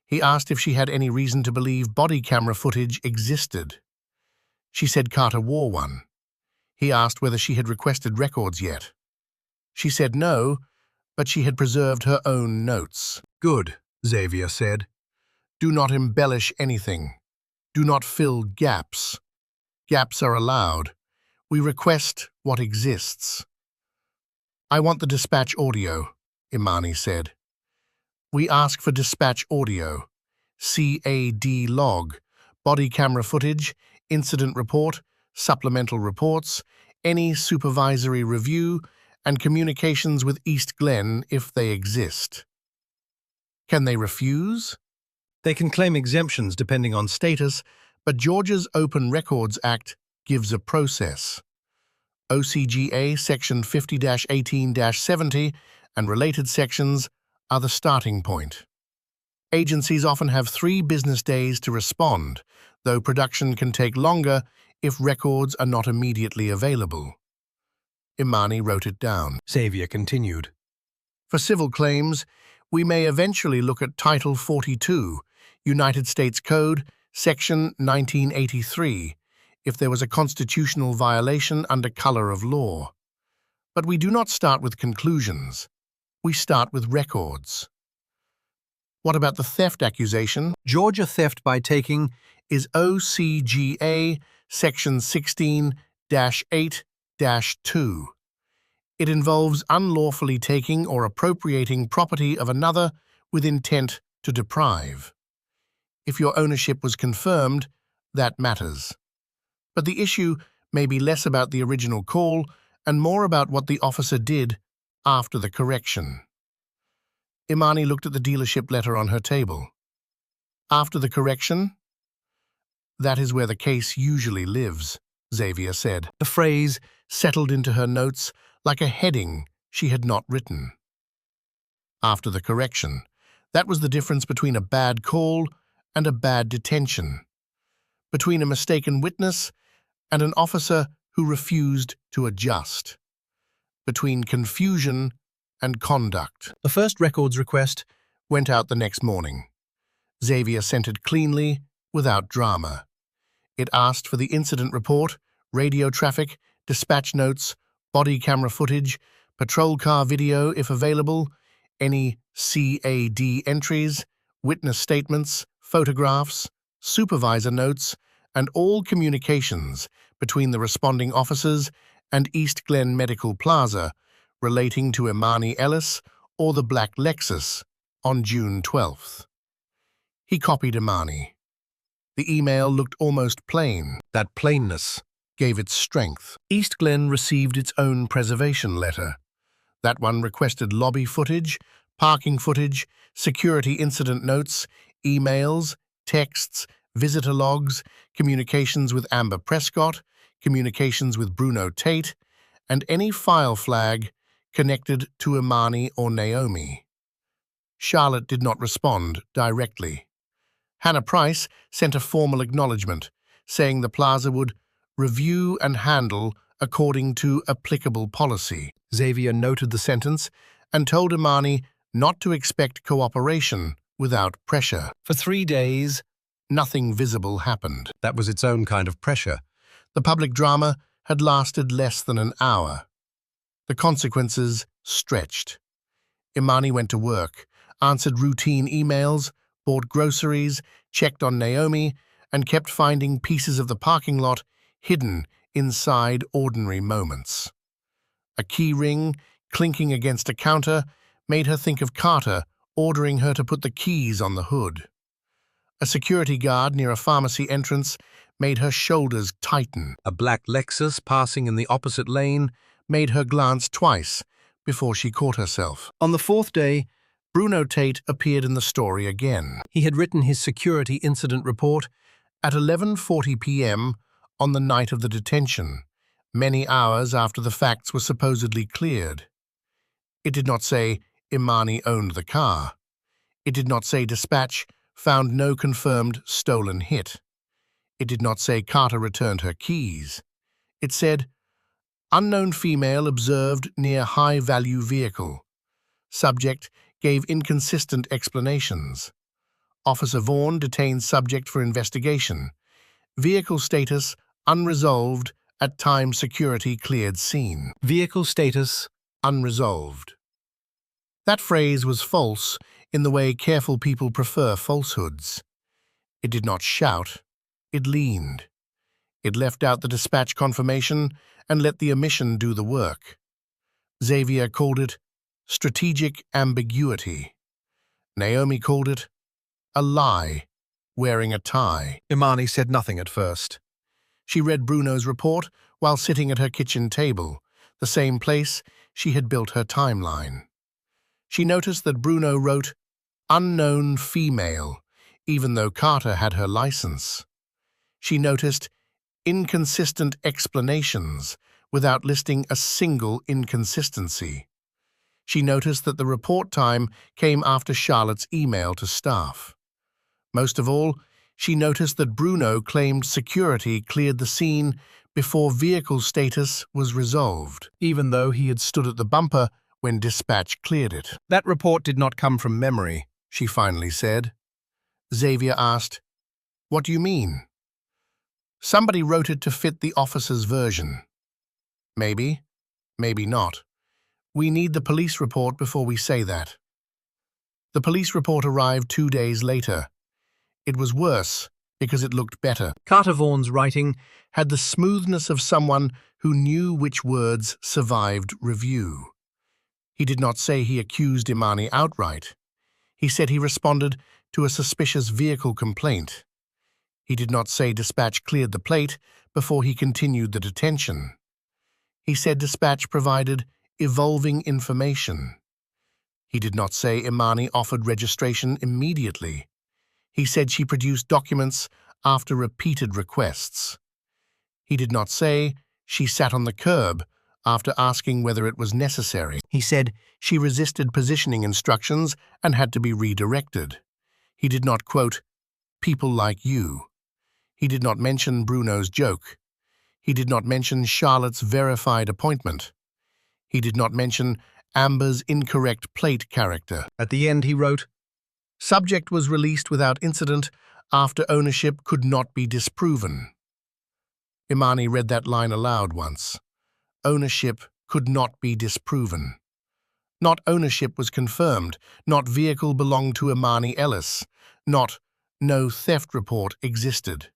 He asked if she had any reason to believe body camera footage existed. She said Carter wore one. He asked whether she had requested records yet. She said no, but she had preserved her own notes. "Good," Xavier said. "Do not embellish anything. Do not fill gaps. Gaps are allowed. We request what exists." "I want the dispatch audio," Imani said. "We ask for dispatch audio, CAD log, body camera footage, incident report, supplemental reports, any supervisory review, and communications with East Glen if they exist." "Can they refuse?" They can claim exemptions depending on Status, but Georgia's Open Records Act gives a process. OCGA Section 50-18-70 and related sections are the starting point. Agencies often have 3 business days to respond, though production can take longer if records are not immediately available. Imani wrote it down. Xavier continued. For civil claims, we may eventually look at Title 42, United States Code, Section 1983, if there was a constitutional violation under color of law. But we do not start with conclusions. We start with records. What about the theft accusation? Georgia theft by taking is OCGA Section 16-8-2. It involves unlawfully taking or appropriating property of another with intent to deprive. If your ownership was confirmed, that matters. But the issue may be less about the original call and more about what the officer did after the correction. Imani looked at the dealership letter on her table. After the correction? That is where the case usually lives, Xavier said. The phrase settled into her notes like a heading she had not written. After the correction, that was the difference between a bad call and a bad detention, between a mistaken witness and an officer who refused to adjust, between confusion and conduct. The first records request went out the next morning. Xavier sent it cleanly, without drama. It asked for the incident report, radio traffic, dispatch notes, body camera footage, patrol car video if available, any CAD entries, witness statements, photographs, supervisor notes, and all communications between the responding officers and East Glen Medical Plaza relating to Imani Ellis or the black Lexus on June 12th. He copied Imani. The email looked almost plain. That plainness Gave it strength. East Glen received its own preservation letter. That one requested lobby footage, parking footage, security incident notes, emails, texts, visitor logs, communications with Amber Prescott, communications with Bruno Tate, and any file flag connected to Imani or Naomi. Charlotte did not respond directly. Hannah Price sent a formal acknowledgement, saying the plaza would review and handle according to applicable policy. Xavier noted the sentence and told Imani not to expect cooperation without pressure. For 3 days, nothing visible happened. that was its own kind of pressure. The public drama had lasted less than an hour. The consequences stretched. Imani went to work, answered routine emails, bought groceries, checked on Naomi, and kept finding pieces of the parking lot hidden inside ordinary moments. A key ring, clinking against a counter, made her think of Carter ordering her to put the keys on the hood. A security guard near a pharmacy entrance made her shoulders tighten. A black Lexus passing in the opposite lane Made her glance twice before she caught herself. On the 4th day, Bruno Tate appeared in the story again. He had written his security incident report At 11:40 p.m. on the night of the detention, many hours after the facts were supposedly cleared. It did not say Imani owned the car. It did not say dispatch found no confirmed stolen hit. It did not say Carter returned her keys. It said, unknown female observed near high-value vehicle. Subject gave inconsistent explanations. Officer Vaughn detained subject for investigation. Vehicle status unresolved at time security cleared scene. Vehicle status Unresolved. That phrase was false in the way careful people prefer falsehoods. It did not shout, it leaned. It left out the dispatch confirmation and let the omission do the work. Xavier called it strategic ambiguity. Naomi called it a lie, wearing a tie. Imani said nothing at first. She read Bruno's report while sitting at her kitchen table, the same place she had built her timeline. She noticed that Bruno wrote unknown female, even though Carter had her license. She noticed inconsistent explanations without listing a single inconsistency. She noticed that the report time came after Charlotte's email to staff. Most of all, she noticed that Bruno claimed security cleared the scene before vehicle status was resolved, even though he had stood at the bumper when dispatch cleared it. That report did not come from memory. She finally said. Xavier asked, "What do you mean?" Somebody wrote it to fit the officer's version. Maybe, maybe not. We need the police report before we say that. The police report arrived 2 days later. It was worse because it looked better. Carter Vaughn's writing Had the smoothness of someone who knew which words survived review. He did not say he accused Imani outright. He said he responded to a suspicious vehicle complaint. He did not say dispatch cleared the plate before he continued the detention. He said dispatch provided evolving information. He did not say Imani offered registration immediately. He said she produced documents after repeated requests. He did not say she sat on the curb after asking whether it was necessary. He said she resisted positioning instructions and had to be redirected. He did not quote, "people like you." He did not mention Bruno's joke. He did not mention Charlotte's verified appointment. He did not mention Amber's incorrect plate character. At the end, he wrote, Subject was released without incident after ownership could not be disproven. Imani read that line aloud once. Ownership could not be disproven. Not ownership was confirmed, not vehicle belonged to Imani Ellis, not no theft report existed.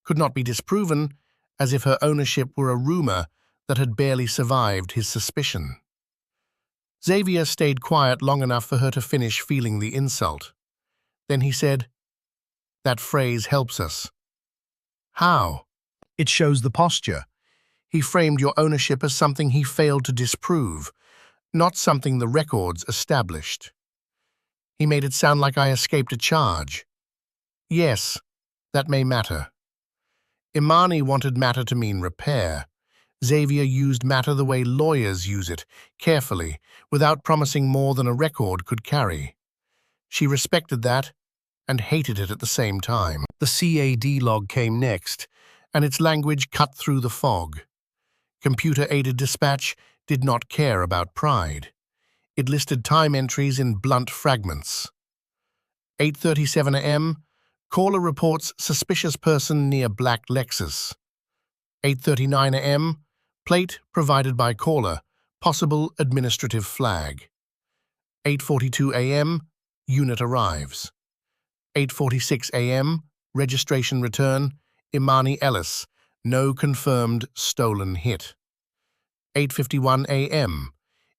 Could not be disproven, as if her ownership were a rumor that had barely survived his suspicion. Xavier stayed quiet long enough for her to finish feeling the insult. Then he said, "That phrase helps us." "How?" "It shows the posture." He framed your ownership as something he failed to disprove, not something the records established. He made it sound like I escaped a charge. Yes, that may matter. Imani wanted matter to mean repair. Xavier used matter the way lawyers use it, carefully, without promising more than a record could carry. She respected that and hated it at the same time. The CAD log came next, and its language cut through the fog. Computer-aided dispatch did not care about pride. It listed time entries in blunt fragments. 8:37 a.m., caller reports suspicious person near black Lexus. 8:39 a.m., plate provided by caller, possible administrative flag. 8:42 a.m., unit arrives. 8:46 a.m., registration return, Imani Ellis, no confirmed stolen hit. 8:51 a.m.,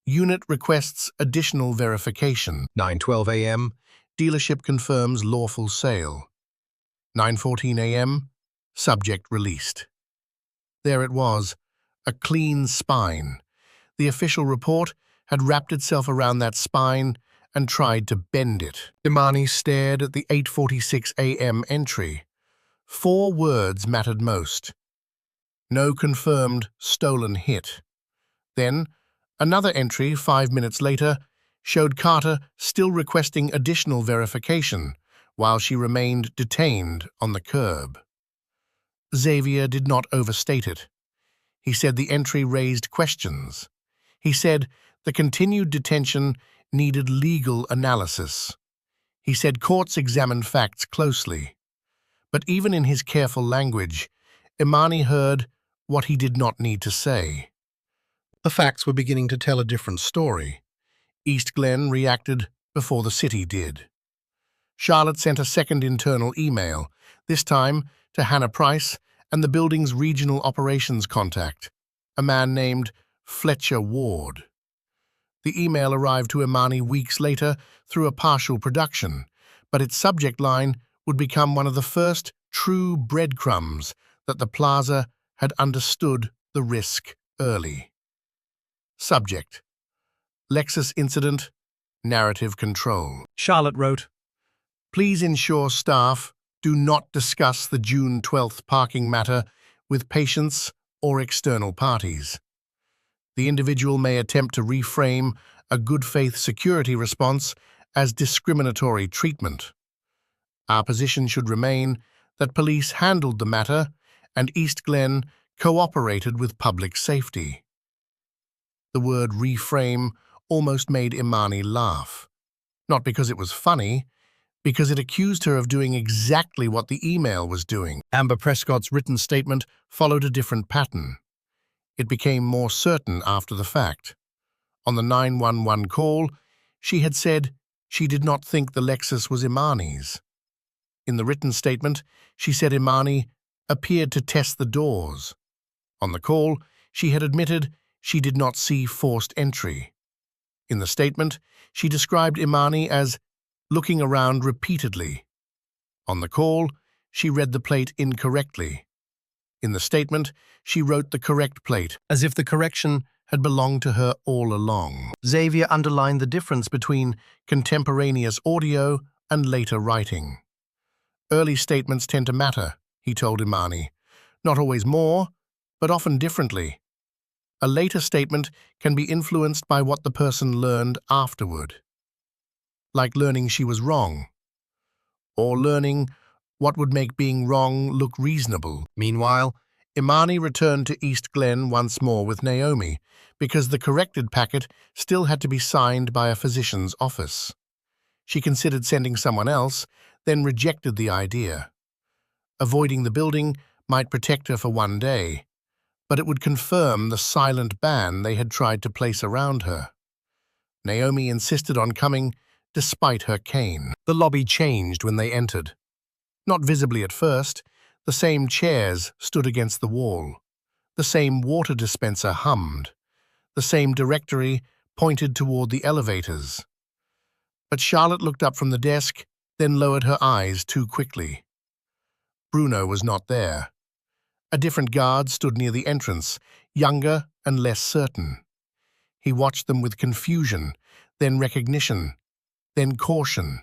unit requests additional verification. 9:12 a.m., dealership confirms lawful sale. 9:14 a.m., subject released. There it was, a clean spine. The official report had wrapped itself around that spine and tried to bend it. Imani stared at the 8:46 a.m. entry. 4 words mattered most. No confirmed stolen hit. Then, another entry 5 minutes later showed Carter still requesting additional verification while she remained detained on the curb. Xavier did not overstate it. He said the entry raised questions. He said the continued detention needed legal analysis. He said courts examine facts closely. But even in his careful language, Imani heard what he did not need to say. The facts were beginning to tell a different story. East Glen reacted before the city did. Charlotte sent a second internal email, this time to Hannah Price and the building's regional operations contact, a man named Fletcher Ward. The email arrived to Imani weeks later through a partial production, but its subject line would become one of the first true breadcrumbs that the plaza had understood the risk early. Subject: Lexus incident, narrative control. Charlotte wrote, Please ensure staff do not discuss the June 12th parking matter with patients or external parties. The individual may attempt to reframe a good-faith security response as discriminatory treatment. Our position should remain that police handled the matter and East Glen cooperated with public safety. The word reframe almost made Imani laugh. Not because it was funny, because it accused her of doing exactly what the email was doing. Amber Prescott's written statement followed a different pattern. It became more certain after the fact. On the 911 call, she had said she did not think the Lexus was Imani's. In the written statement, she said Imani appeared to test the doors. On the call, she had admitted she did not see forced entry. In the statement, she described Imani as looking around repeatedly. On the call, she read the plate incorrectly. In the statement, she wrote the correct plate, as if the correction had belonged to her all along. Xavier underlined the difference between contemporaneous audio and later writing. Early statements tend to matter, he told Imani. Not always more, but often differently. A later statement can be influenced by what the person learned afterward. Like learning she was wrong, or learning what would make being wrong look reasonable. Meanwhile, Imani returned to East Glen once more with Naomi, because the corrected packet still had to be signed by a physician's office. She considered sending someone else, then rejected the idea. Avoiding the building might protect her for one day, but it would confirm the silent ban they had tried to place around her. Naomi insisted on coming despite her cane. The lobby changed when they entered. Not visibly at first, the same chairs stood against the wall. The same water dispenser hummed. The same directory pointed toward the elevators. But Charlotte looked up from the desk, then lowered her eyes too quickly. Bruno was not there. A different guard stood near the entrance, younger and less certain. He watched them with confusion, then recognition, then caution.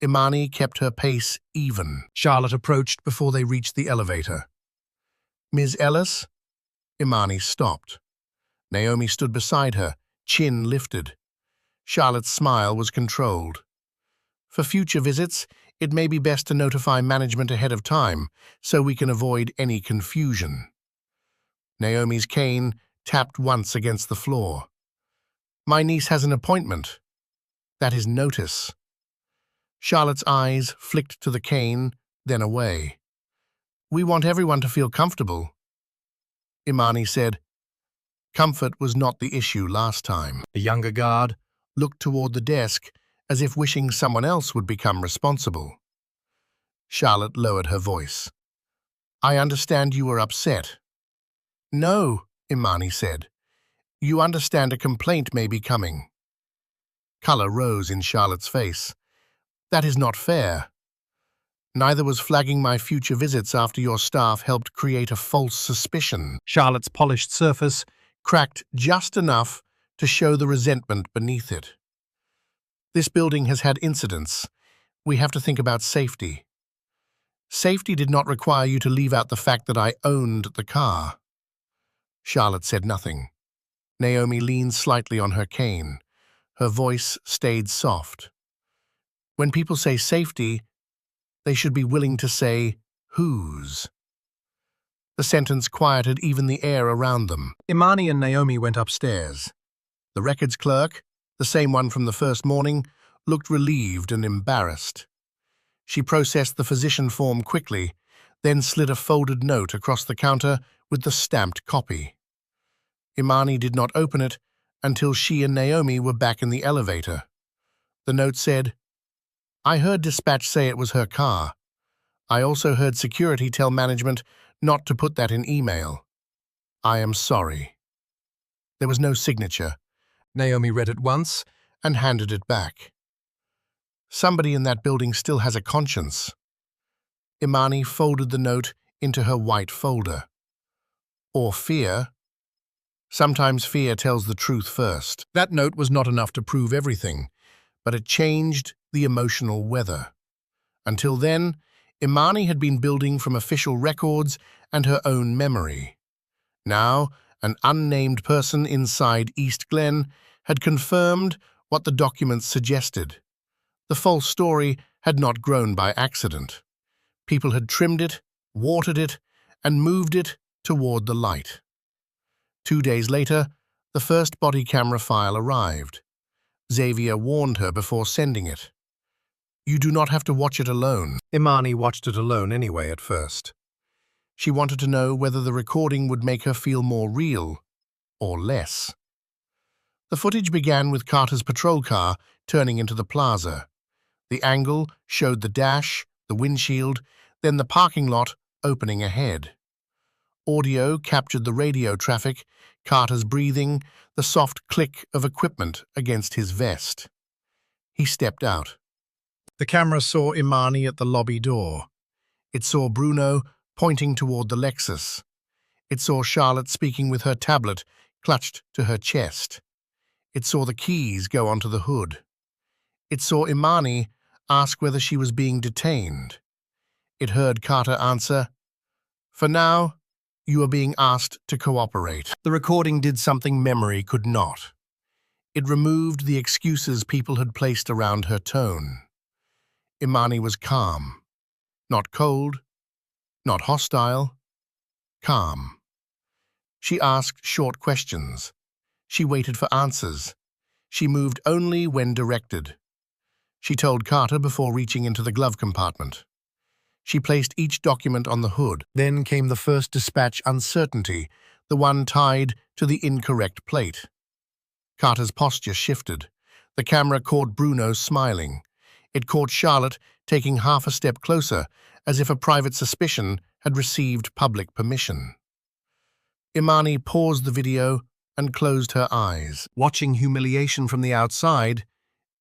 Imani kept her pace even. Charlotte approached before they reached the elevator. "Ms. Ellis?" Imani stopped. Naomi stood beside her, chin lifted. Charlotte's smile was controlled. "For future visits, it may be best to notify management ahead of time, so we can avoid any confusion." Naomi's cane tapped once against the floor. "My niece has an appointment." "That is notice." Charlotte's eyes flicked to the cane, then away. "We want everyone to feel comfortable." Imani said, "Comfort was not the issue last time." The younger guard looked toward the desk as if wishing someone else would become responsible. Charlotte lowered her voice. "I understand you were upset." "No," Imani said. "You understand a complaint may be coming." Color rose in Charlotte's face. "That is not fair. Neither was flagging my future visits after your staff helped create a false suspicion." Charlotte's polished surface cracked just enough to show the resentment beneath it. "This building has had incidents. We have to think about safety." "Safety did not require you to leave out the fact that I owned the car." Charlotte said nothing. Naomi leaned slightly on her cane. Her voice stayed soft. "When people say safety, they should be willing to say whose." The sentence quieted even the air around them. Imani and Naomi went upstairs. The records clerk, the same one from the first morning, looked relieved and embarrassed. She processed the physician form quickly, then slid a folded note across the counter with the stamped copy. Imani did not open it until she and Naomi were back in the elevator. The note said, "I heard dispatch say it was her car. I also heard security tell management not to put that in email. I am sorry." There was no signature. Naomi read it once and handed it back. Somebody in that building still has a conscience. Imani folded the note into her white folder. Or fear. Sometimes fear tells the truth first. That note was not enough to prove everything, but it changed the emotional weather. Until then, Imani had been building from official records and her own memory. Now, an unnamed person inside East Glen had confirmed what the documents suggested. The false story had not grown by accident. People had trimmed it, watered it, and moved it toward the light. 2 days later, the first body camera file arrived. Xavier warned her before sending it. "You do not have to watch it alone." Imani watched it alone anyway at first. She wanted to know whether the recording would make her feel more real or less. The footage began with Carter's patrol car turning into the plaza. The angle showed the dash, the windshield, then the parking lot opening ahead. Audio captured the radio traffic, Carter's breathing, the soft click of equipment against his vest. He stepped out. The camera saw Imani at the lobby door. It saw Bruno pointing toward the Lexus. It saw Charlotte speaking with her tablet clutched to her chest. It saw the keys go onto the hood. It saw Imani ask whether she was being detained. It heard Carter answer, "For now, you are being asked to cooperate." The recording did something memory could not. It removed the excuses people had placed around her tone. Imani was calm. Not cold, not hostile, calm. She asked short questions. She waited for answers. She moved only when directed. She told Carter before reaching into the glove compartment. She placed each document on the hood. Then came the first dispatch uncertainty, the one tied to the incorrect plate. Carter's posture shifted. The camera caught Bruno smiling. It caught Charlotte taking half a step closer, as if a private suspicion had received public permission. Imani paused the video and closed her eyes. Watching humiliation from the outside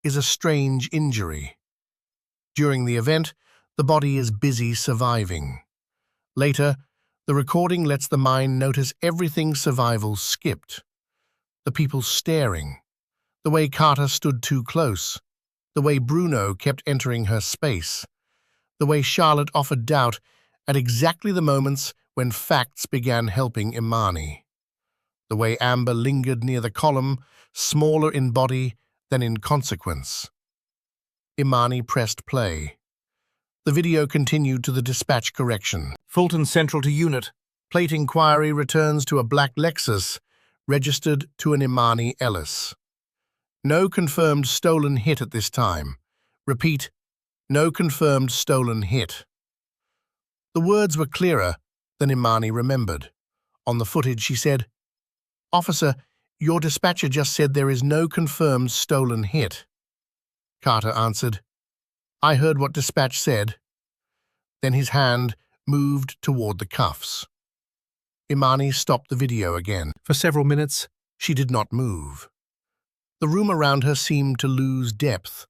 is a strange injury. During the event, the body is busy surviving. Later, the recording lets the mind notice everything survival skipped. The people staring, the way Carter stood too close, the way Bruno kept entering her space, the way Charlotte offered doubt at exactly the moments when facts began helping Imani, the way Amber lingered near the column, smaller in body than in consequence. Imani pressed play. The video continued to the dispatch correction. Fulton Central to unit. Plate inquiry returns to a black Lexus, registered to an Imani Ellis. No confirmed stolen hit at this time. Repeat, no confirmed stolen hit. The words were clearer than Imani remembered. On the footage, she said, "Officer, your dispatcher just said there is no confirmed stolen hit." Carter answered, "I heard what dispatch said." Then his hand moved toward the cuffs. Imani stopped the video again. For several minutes, she did not move. The room around her seemed to lose depth,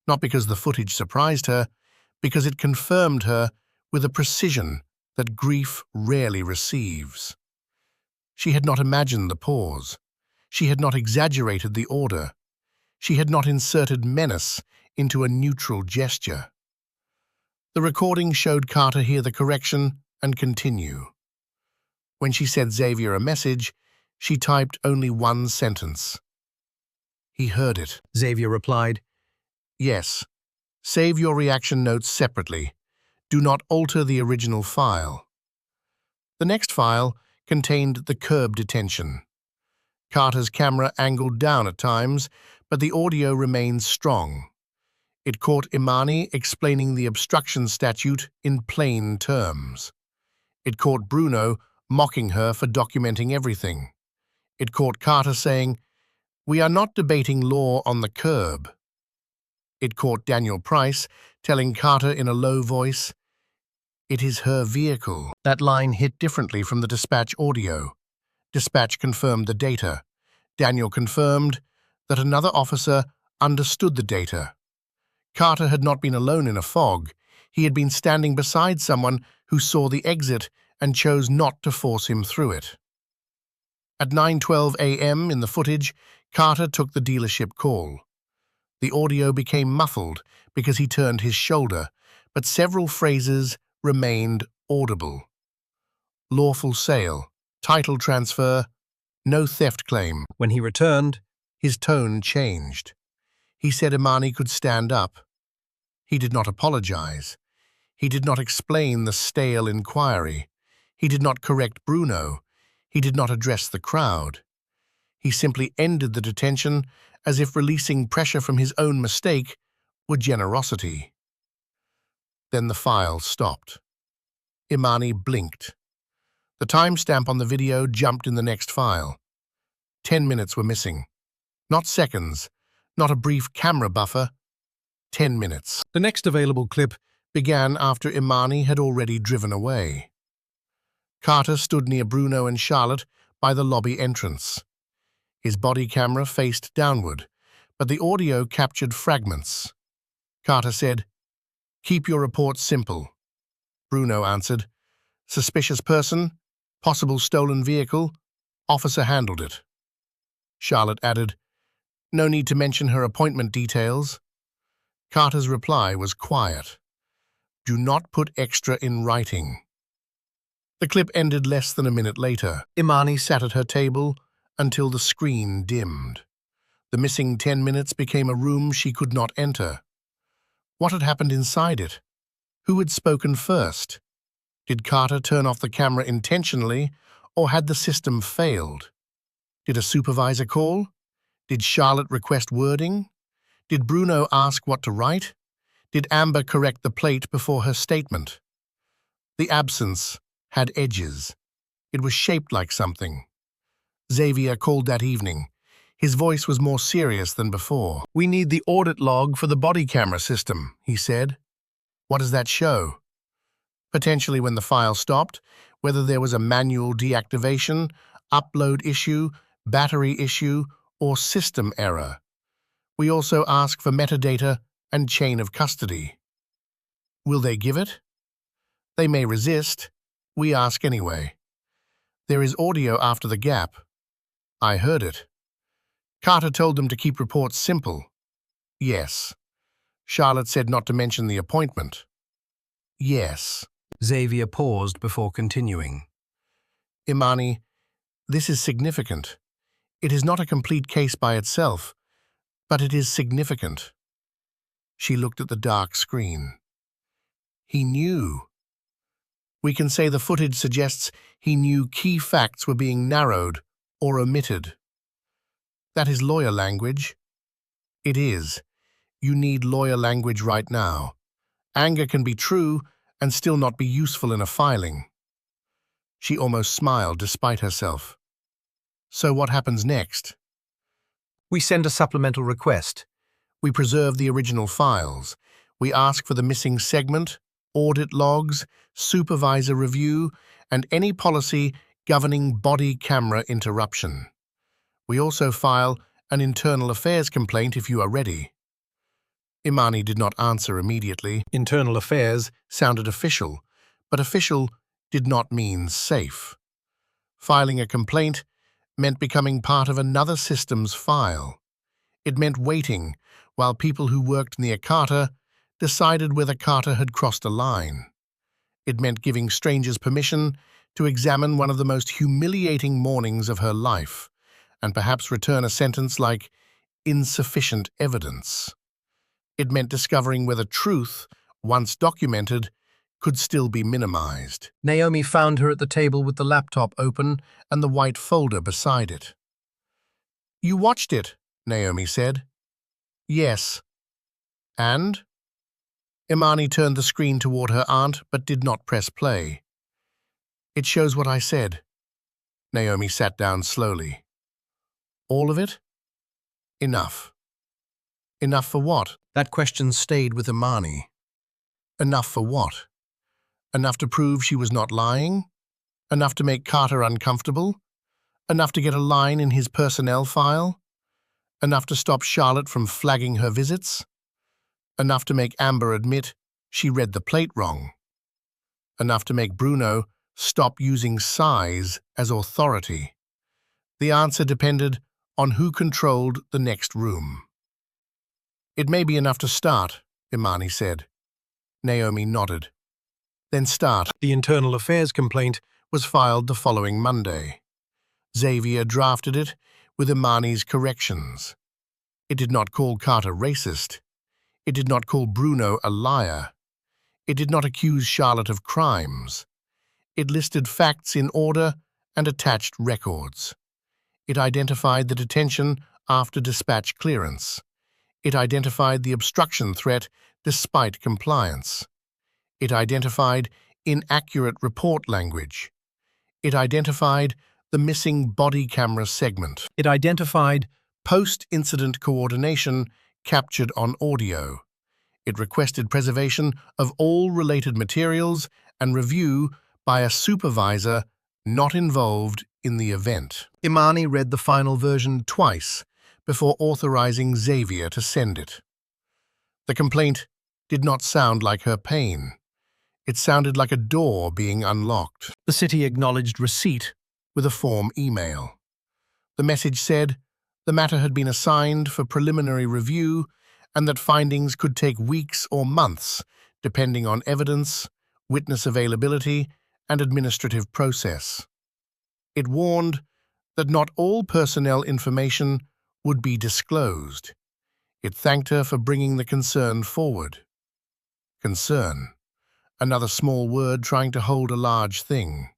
not because the footage surprised her, because it confirmed her with a precision that grief rarely receives. She had not imagined the pause. She had not exaggerated the order. She had not inserted menace into a neutral gesture. The recording showed Carter hear the correction and continue. When she sent Xavier a message, she typed only one sentence. He heard it. Xavier replied, "Yes. Save your reaction notes separately. Do not alter the original file." The next file contained the curb detention. Carter's camera angled down at times, but the audio remained strong. It caught Imani explaining the obstruction statute in plain terms. It caught Bruno mocking her for documenting everything. It caught Carter saying, "We are not debating law on the curb." It caught Daniel Price telling Carter in a low voice, "It is her vehicle." That line hit differently from the dispatch audio. Dispatch confirmed the data. Daniel confirmed that another officer understood the data. Carter had not been alone in a fog. He had been standing beside someone who saw the exit and chose not to force him through it. At 9:12 a.m. in the footage, Carter took the dealership call. The audio became muffled because he turned his shoulder, but several phrases remained audible. Lawful sale, title transfer, no theft claim. when he returned, His tone changed. He said Imani could stand up. He did not apologize. He did not explain the stale inquiry. He did not correct Bruno. He did not address the crowd. He simply ended the detention as if releasing pressure from his own mistake were generosity. Then the file stopped. Imani blinked. The timestamp on the video jumped in the next file. 10 minutes were missing. Not seconds, not a brief camera buffer. 10 minutes. the next available clip began after Imani had already driven away. Carter stood near Bruno and Charlotte by the lobby entrance. His body camera faced downward, but the audio captured fragments. Carter said, "Keep your reports simple." Bruno answered, "Suspicious person, possible stolen vehicle, officer handled it." Charlotte added, "No need to mention her appointment details." Carter's reply was quiet. "Do not put extra in writing." The clip ended less than a minute later. Imani sat at her table until the screen dimmed. The missing 10 minutes became a room she could not enter. What had happened inside it? Who had spoken first? Did Carter turn off the camera intentionally, or had the system failed? Did a supervisor call? Did Charlotte request wording? Did Bruno ask what to write? Did Amber correct the plate before her statement? The absence had edges. It was shaped like something. Xavier called that evening. His voice was more serious than before. "We need the audit log for the body camera system," he said. "What does that show?" "Potentially when the file stopped, whether there was a manual deactivation, upload issue, battery issue, or system error. We also ask for metadata and chain of custody." "Will they give it?" "They may resist. We ask anyway." "There is audio after the gap." "I heard it." "Carter told them to keep reports simple." "Yes." "Charlotte said not to mention the appointment." "Yes." Xavier paused before continuing. "Imani, this is significant. It is not a complete case by itself, but it is significant." She looked at the dark screen. "He knew." "We can say the footage suggests he knew key facts were being narrowed or omitted." "That is lawyer language." "It is. You need lawyer language right now. Anger can be true and still not be useful in a filing." She almost smiled despite herself. "So what happens next?" We send a supplemental request. "We preserve the original files. We ask for the missing segment, audit logs, supervisor review, and any policy governing body camera interruption. We also file an internal affairs complaint if you are ready." Imani did not answer immediately. Internal affairs sounded official, but official did not mean safe. Filing a complaint meant becoming part of another system's file. It meant waiting while people who worked near Carter decided whether Carter had crossed a line. It meant giving strangers permission to examine one of the most humiliating mornings of her life, and perhaps return a sentence like insufficient evidence. It meant discovering whether truth, once documented, could still be minimized. Naomi found her at the table with the laptop open and the white folder beside it. "You watched it," Naomi said. "Yes." "And?" Imani turned the screen toward her aunt but did not press play. "It shows what I said." Naomi sat down slowly. "All of it?" "Enough." "Enough for what?" That question stayed with Imani. "Enough for what? Enough to prove she was not lying? Enough to make Carter uncomfortable? Enough to get a line in his personnel file? Enough to stop Charlotte from flagging her visits? Enough to make Amber admit she read the plate wrong? Enough to make Bruno stop using size as authority? The answer depended on who controlled the next room. "It may be enough to start," Imani said. Naomi nodded. "Then start." The internal affairs complaint was filed the following Monday. Xavier drafted it with Imani's corrections. It did not call Carter racist. It did not call Bruno a liar. It did not accuse Charlotte of crimes. It listed facts in order and attached records. It identified the detention after dispatch clearance. It identified the obstruction threat despite compliance. It identified inaccurate report language. It identified the missing body camera segment. It identified post-incident coordination captured on audio. It requested preservation of all related materials and review by a supervisor not involved in the event. Imani read the final version twice before authorizing Xavier to send it. The complaint did not sound like her pain. It sounded like a door being unlocked. The city acknowledged receipt with a form email. The message said the matter had been assigned for preliminary review and that findings could take weeks or months, depending on evidence, witness availability, and administrative process. It warned that not all personnel information would be disclosed. It thanked her for bringing the concern forward. Concern. Another small word trying to hold a large thing.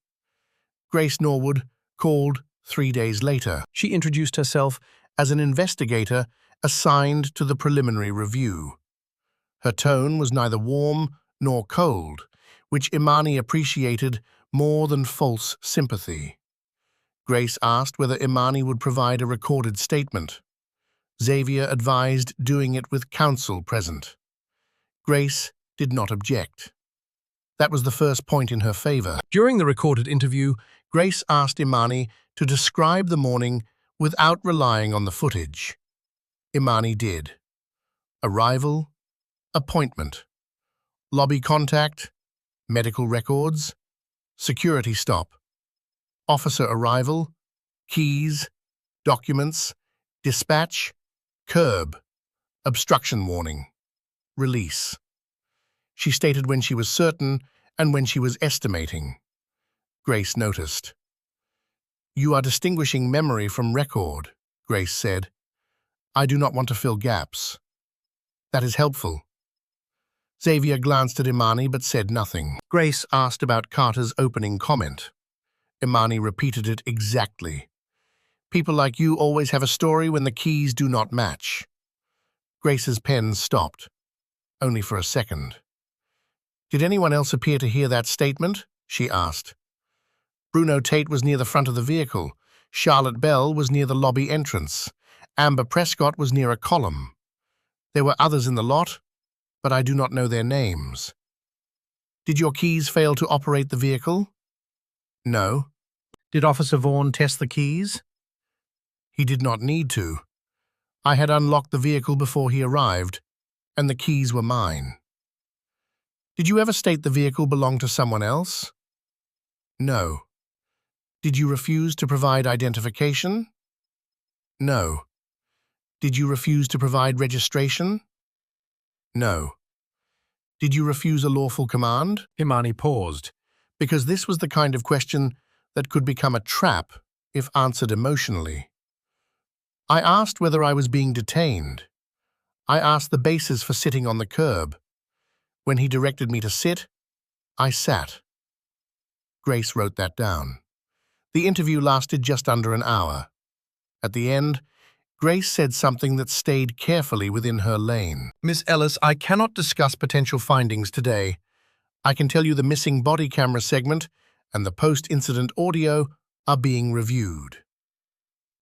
Grace Norwood called 3 days later. She introduced herself as an investigator assigned to the preliminary review. Her tone was neither warm nor cold, which Imani appreciated more than false sympathy. Grace asked whether Imani would provide a recorded statement. Xavier advised doing it with counsel present. Grace did not object. That was the first point in her favor. During the recorded interview, Grace asked Imani to describe the morning without relying on the footage. Imani did. Arrival, appointment, lobby contact, medical records, security stop, officer arrival, keys, documents, dispatch, curb, obstruction warning, release. She stated when she was certain and when she was estimating. Grace noticed. "You are distinguishing memory from record," Grace said. "I do not want to fill gaps." "That is helpful." Xavier glanced at Imani but said nothing. Grace asked about Carter's opening comment. Imani repeated it exactly. "People like you always have a story when the keys do not match." Grace's pen stopped, only for a second. "Did anyone else appear to hear that statement?" she asked. Bruno Tate was near the front of the vehicle. Charlotte Bell was near the lobby entrance. Amber Prescott was near a column. There were others in the lot, but I do not know their names. "Did your keys fail to operate the vehicle?" "No." "Did Officer Vaughn test the keys?" "He did not need to. I had unlocked the vehicle before he arrived, and the keys were mine." "Did you ever state the vehicle belonged to someone else?" "No." "Did you refuse to provide identification?" "No." "Did you refuse to provide registration?" "No." "Did you refuse a lawful command?" Imani paused, because this was the kind of question that could become a trap if answered emotionally. "I asked whether I was being detained. I asked the basis for sitting on the curb. When he directed me to sit, I sat." Grace wrote that down. The interview lasted just under an hour. At the end, Grace said something that stayed carefully within her lane. "Miss Ellis, I cannot discuss potential findings today. I can tell you the missing body camera segment and the post-incident audio are being reviewed."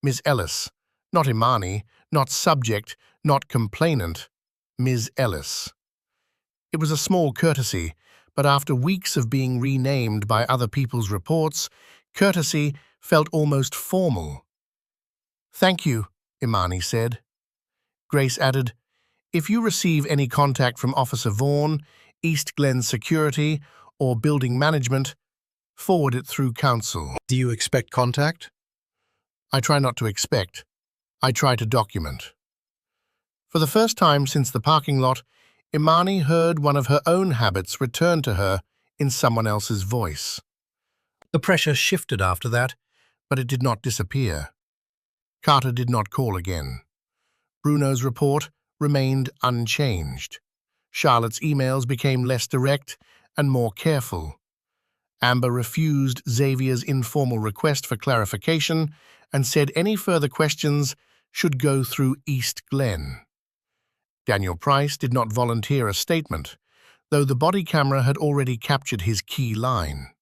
Ms. Ellis, not Imani, not subject, not complainant, Ms. Ellis. It was a small courtesy, but after weeks of being renamed by other people's reports, courtesy felt almost formal. "Thank you," Imani said. Grace added, "If you receive any contact from Officer Vaughn, East Glen Security, or Building Management, forward it through counsel." Do you expect contact? "I try not to expect. I try to document." For the first time since the parking lot, Imani heard one of her own habits return to her in someone else's voice. The pressure shifted after that, but it did not disappear. Carter did not call again. Bruno's report remained unchanged. Charlotte's emails became less direct and more careful. Amber refused Xavier's informal request for clarification and said any further questions should go through East Glen. Daniel Price did not volunteer a statement, though the body camera had already captured his key line.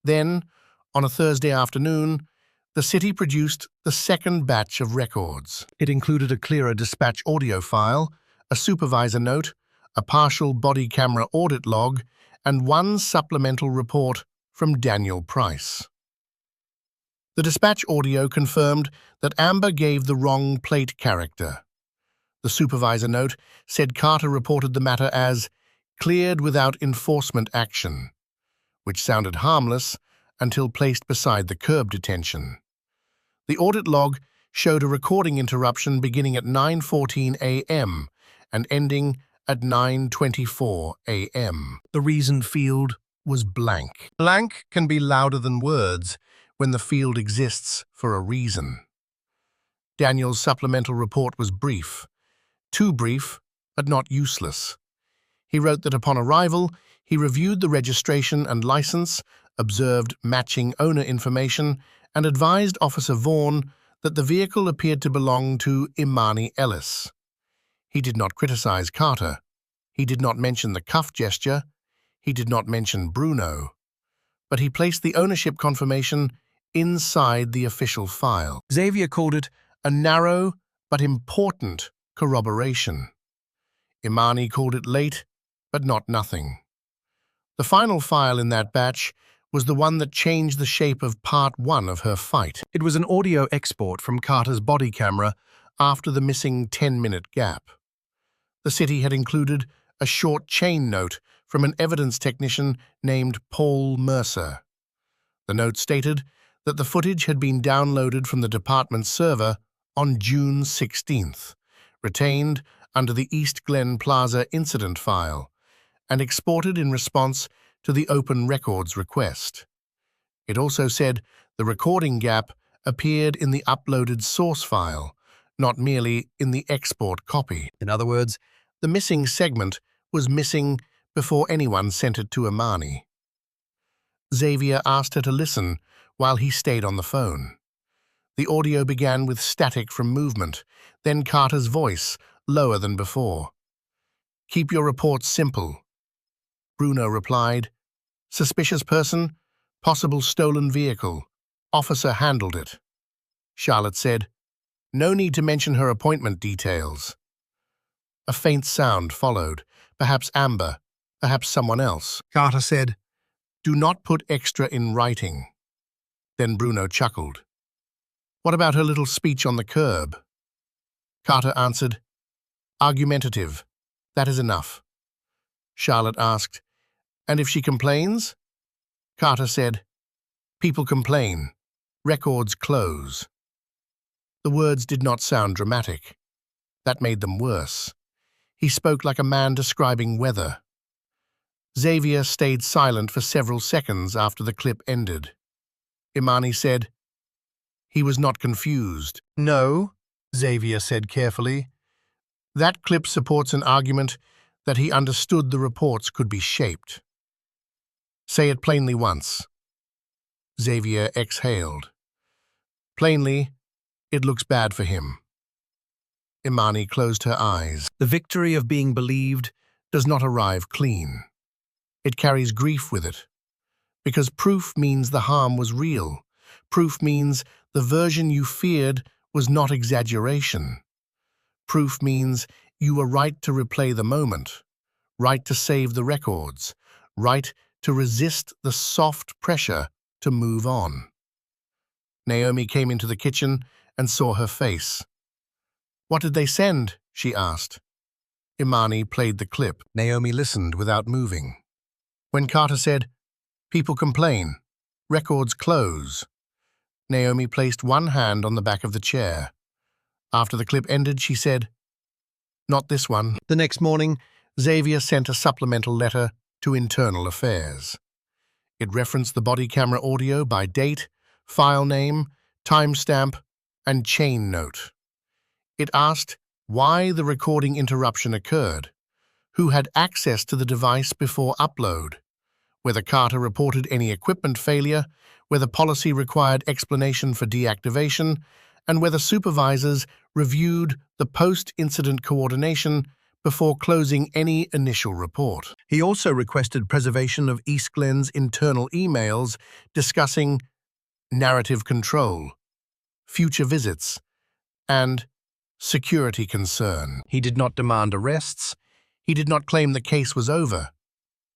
Then, on a Thursday afternoon, the city produced the second batch of records. It included a clearer dispatch audio file, a supervisor note, a partial body camera audit log, and one supplemental report from Daniel Price. The dispatch audio confirmed that Amber gave the wrong plate character. The supervisor note said Carter reported the matter as cleared without enforcement action, which sounded harmless until placed beside the curb detention. The audit log showed a recording interruption beginning at 9:14 a.m. and ending at 9:24 a.m. The reason field was blank. Blank can be louder than words when the field exists for a reason. Daniel's supplemental report was brief. Too brief, but not useless. He wrote that upon arrival, he reviewed the registration and license, observed matching owner information, and advised Officer Vaughn that the vehicle appeared to belong to Imani Ellis. He did not criticize Carter. He did not mention the cuff gesture. He did not mention Bruno. But he placed the ownership confirmation inside the official file. Xavier called it A narrow but important corroboration. Imani called it late, but not nothing. The final file in that batch was the one that changed the shape of part 1 of her fight. It was an audio export from Carter's body camera After the missing 10-minute gap. The city had included a short chain note from an evidence technician named Paul Mercer. The note stated that the footage had been downloaded from the department's server on June 16th, retained under the East Glen Plaza incident file, and exported in response to the Open Records request. It also said the recording gap appeared in the uploaded source file, not merely in the export copy. In other words, The missing segment was missing before anyone sent it to Imani. Xavier asked her to listen while he stayed on the phone. The audio began with static from movement, then Carter's voice, lower than before. "Keep your reports simple." Bruno replied, "Suspicious person, possible stolen vehicle. Officer handled it." Charlotte said, "No need to mention her appointment details." A faint sound followed, perhaps Amber, perhaps someone else. Carter said, "Do not put extra in writing." Then Bruno chuckled. "What about her little speech on the curb?" Carter answered, "Argumentative. That is enough." Charlotte asked, "And if she complains?" Carter said, "People complain. Records close." The words did not sound dramatic. That made them worse. He spoke like a man describing weather. Xavier stayed silent for several seconds after the clip ended. Imani said, "He was not confused." "No," Xavier said carefully. "That clip supports an argument that he understood the reports could be shaped." "Say it plainly once." Xavier exhaled. "Plainly, it looks bad for him." Imani closed her eyes. The victory of being believed Does not arrive clean. It carries grief with it. Because proof means the harm was real. Proof means the version you feared was not exaggeration. Proof means you were right to replay the moment, right to save the records, right to resist the soft pressure to move on. Naomi came into the kitchen and saw her face. "What did they send?" she asked. Imani played the clip. Naomi listened without moving. When Carter said, "People complain. Records close," Naomi placed one hand on the back of the chair. After the clip ended, she said, "Not this one." The next morning, Xavier sent a supplemental letter to Internal Affairs. It referenced the body camera audio by date, file name, timestamp, and chain note. It asked why the recording interruption occurred, who had access to the device before upload, whether Carter reported any equipment failure, whether policy required explanation for deactivation, and whether supervisors reviewed the post-incident coordination before closing any initial report. He also requested preservation of East Glen's internal emails discussing narrative control, future visits, and security concern. He did not demand arrests. He did not claim the case was over.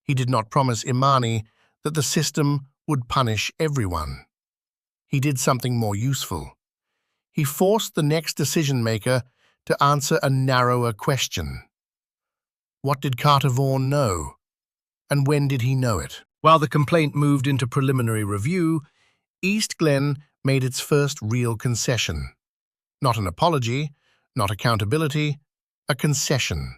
He did not promise Imani that the system would punish everyone. He did something more useful. He forced the next decision-maker to answer a narrower question. What did Carter Vaughn know? And when did he know it? While the complaint moved into preliminary review, East Glen made its first real concession. Not an apology, not accountability, a concession.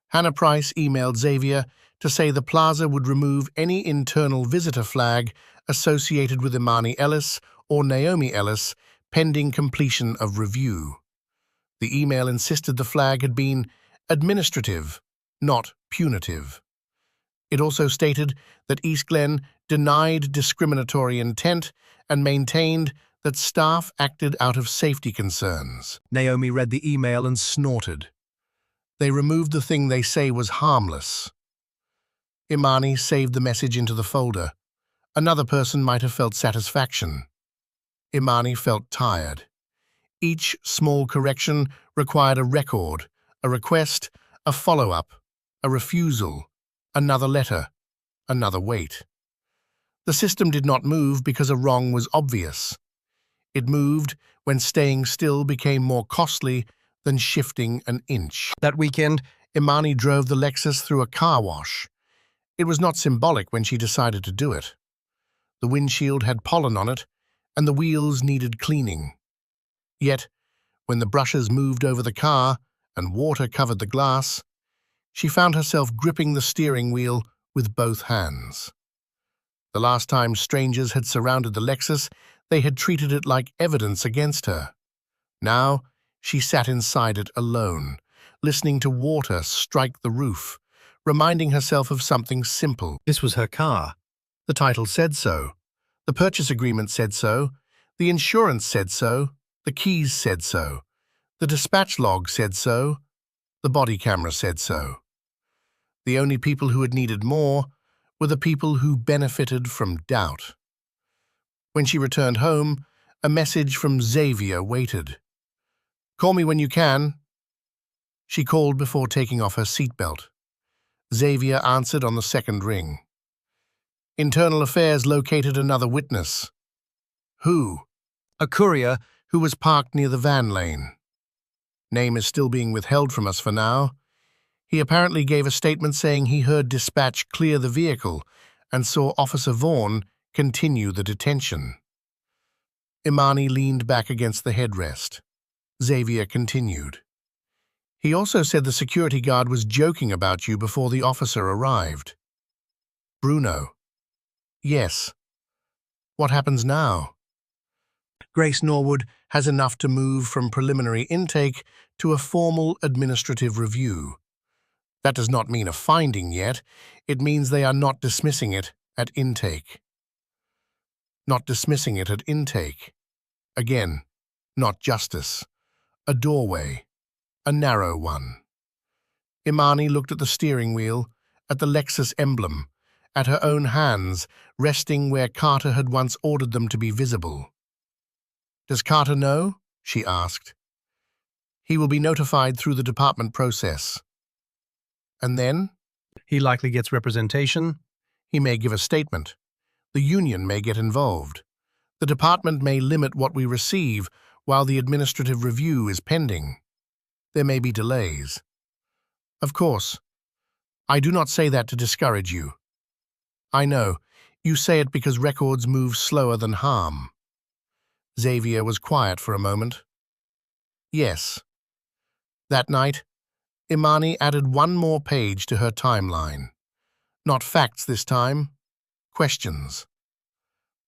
Hannah Price emailed Xavier to say the plaza would remove any internal visitor flag associated with Imani Ellis or Naomi Ellis pending completion of review. The email insisted the flag had been administrative, not punitive. It also stated that East Glen denied discriminatory intent and maintained that staff acted out of safety concerns. Naomi read the email and snorted. They removed the thing they say was harmless. Imani saved the message into the folder. Another person might have felt satisfaction. Imani felt tired. Each small correction required a record, a request, a follow-up, a refusal, another letter, another wait. The system did not move because a wrong was obvious. It moved when staying still became more costly than shifting an inch. That weekend, Imani drove the Lexus through a car wash. It was not symbolic when she decided to do it. The windshield had pollen on it, and the wheels needed cleaning. Yet, when the brushes moved over the car and water covered the glass, she found herself gripping the steering wheel with both hands. The last time strangers had surrounded the Lexus, they had treated it like evidence against her. Now, she sat inside it alone, listening to water strike the roof, reminding herself of something simple. this was her car. The title said so. The purchase agreement said so. The insurance said so. The keys said so. The dispatch log said so. The body camera said so. The only people who had needed more were the people who benefited from doubt. When she returned home, a message from Xavier waited. "Call me when you can." She called before taking off her seatbelt. Xavier answered on the second ring. Internal Affairs located another witness. Who? A courier Who was parked near the van lane. Name is still being withheld from us for now. He apparently gave a statement saying he heard dispatch clear the vehicle and saw Officer Vaughn continue the detention. Imani leaned back against the headrest. Xavier continued. He also said the security guard was joking about you before the officer arrived. Bruno. Yes. What happens now? Grace Norwood has enough to move from preliminary intake to a formal administrative review. That does not mean a finding yet. It means they are not dismissing it at intake. Not dismissing it at intake. Again, not justice. A doorway. A narrow one. Imani looked at the steering wheel, at the Lexus emblem, at her own hands resting where Carter had once ordered them to be visible. Does Carter know? She asked. He will be notified through the department process. And then? he likely gets representation. He may give a statement. The union may get involved. The department may limit what we receive while the administrative review is pending. There may be delays. Of course. I do not say that to discourage you. I know. You say it because records move slower than harm. Xavier was quiet for a moment. Yes. That night, Imani added one more page to her timeline. Not facts this time. Questions.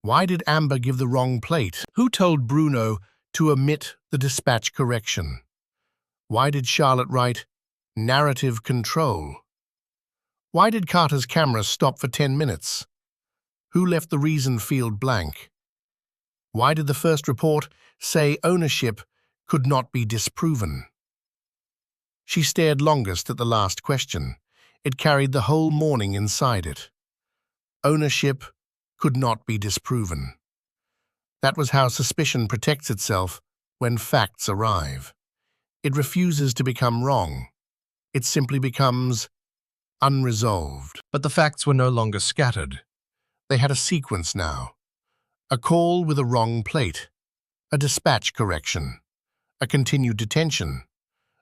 Why did Amber give the wrong plate? Who told Bruno to omit the dispatch correction? Why did Charlotte write narrative control? Why did Carter's camera stop for 10 minutes? Who left the reason field blank? Why did the first report say ownership could not be disproven? She stared longest at the last question. It carried the whole morning inside it. Ownership could not be disproven. That was how suspicion protects itself when facts arrive. It refuses to become wrong. it simply becomes unresolved. But the facts were no longer scattered. They had a sequence now. A call with a wrong plate, a dispatch correction, a continued detention,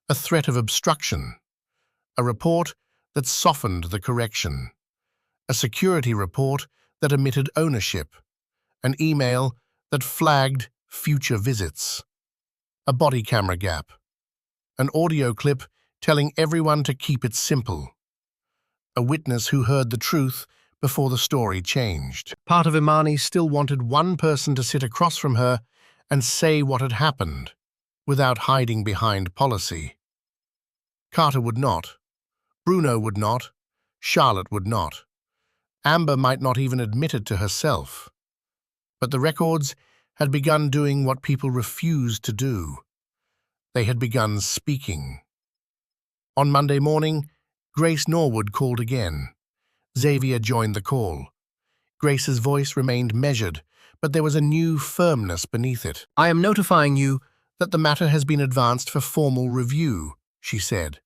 a threat of obstruction, a report that softened the correction, a security report that omitted ownership, an email that flagged future visits, a body camera gap, an audio clip telling everyone to keep it simple, a witness who heard the truth before the story changed. Part of Imani still wanted one person to sit across from her and say what had happened, without hiding behind policy. Carter would not. Bruno would not. Charlotte would not. Amber might not even admit it to herself. But the records had begun doing what people refused to do. They had begun speaking. On Monday morning, Grace Norwood called again. Xavier joined the call. Grace's voice remained measured, but there was a new firmness beneath it. "I am notifying you that the matter has been advanced for formal review," she said.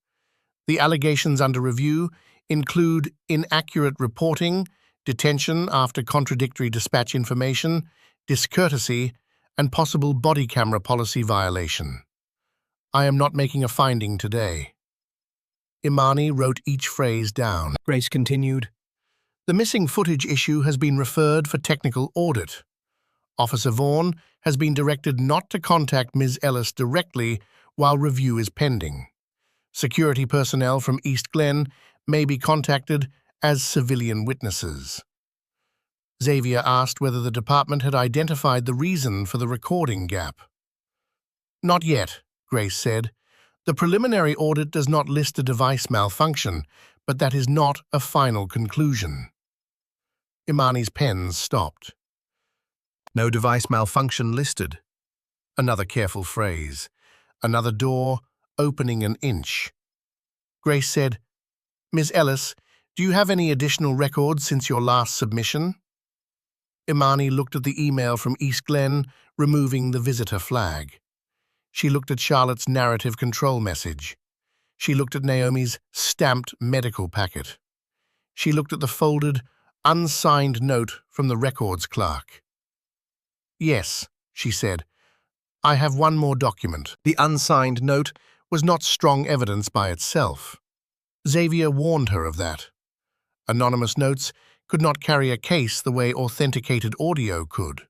"The allegations under review include inaccurate reporting, detention after contradictory dispatch information, discourtesy, and possible body camera policy violation. I am not making a finding today." Imani wrote each phrase down. Grace continued. "The missing footage issue has been referred for technical audit. Officer Vaughn has been directed not to contact Ms. Ellis directly while review is pending. Security personnel from East Glen may be contacted as civilian witnesses." Xavier asked whether the department had identified the reason for the recording gap. "Not yet," Grace said. "The preliminary audit does not list a device malfunction, but that is not a final conclusion." Imani's pens stopped. "No device malfunction listed." Another careful phrase. Another door opening an inch. Grace said, "Ms. Ellis, do you have any additional records since your last submission?" Imani looked at the email from East Glen, removing the visitor flag. She looked at Charlotte's narrative control message. She looked at Naomi's stamped medical packet. She looked at the folded, unsigned note from the records clerk. "Yes," she said, "I have one more document." The unsigned note was not strong evidence by itself. Xavier warned her of that. Anonymous notes could not carry a case the way authenticated audio could.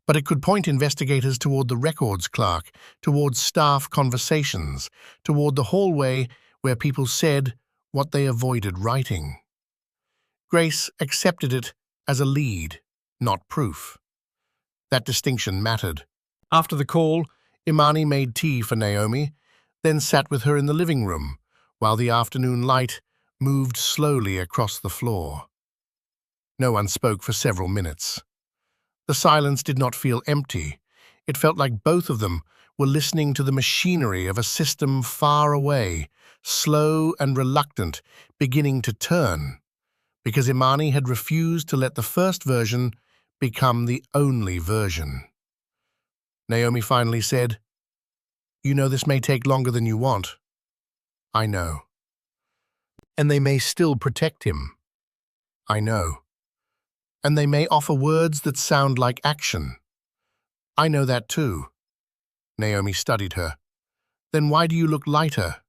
But it could point investigators toward the records clerk, toward staff conversations, toward the hallway where people said what they avoided writing. Grace accepted it as a lead, not proof. That distinction mattered. After the call, Imani made tea for Naomi, then sat with her in the living room, while the afternoon light moved slowly across the floor. No one spoke for several minutes. The silence did not feel empty. It felt like both of them were listening to the machinery of a system far away, slow and reluctant, beginning to turn, because Imani had refused to let the first version become the only version. Naomi finally said, "You know this may take longer than you want." "I know." "And they may still protect him." "I know." "And they may offer words that sound like action." "I know that too." Naomi studied her. "Then why do you look lighter?"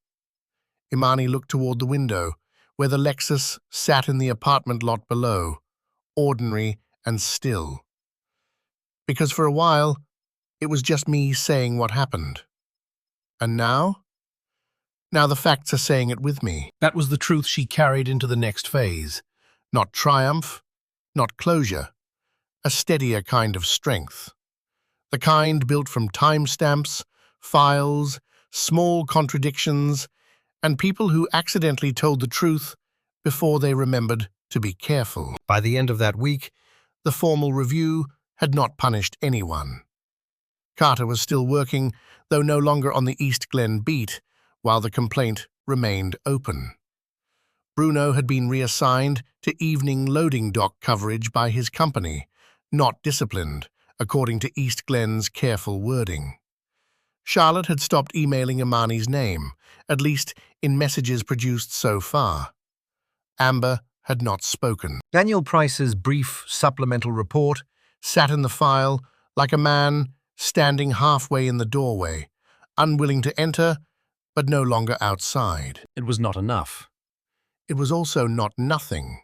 Imani looked toward the window, where the Lexus sat in the apartment lot below, ordinary and still. "Because for a while, it was just me saying what happened. And now? Now the facts are saying it with me." That was the truth she carried into the next phase. Not triumph, not closure, a steadier kind of strength. The kind built from timestamps, files, small contradictions, and people who accidentally told the truth before they remembered to be careful. By the end of that week, the formal review had not punished anyone. Carter was still working, though no longer on the East Glen beat, while the complaint remained open. Bruno had been reassigned to evening loading dock coverage by his company, not disciplined, according to East Glen's careful wording. Charlotte had stopped emailing Imani's name, at least in messages produced so far. Amber had not spoken. Daniel Price's brief supplemental report Sat in the file like a man standing halfway in the doorway, unwilling to enter, but no longer outside. It was not enough. It was also not nothing.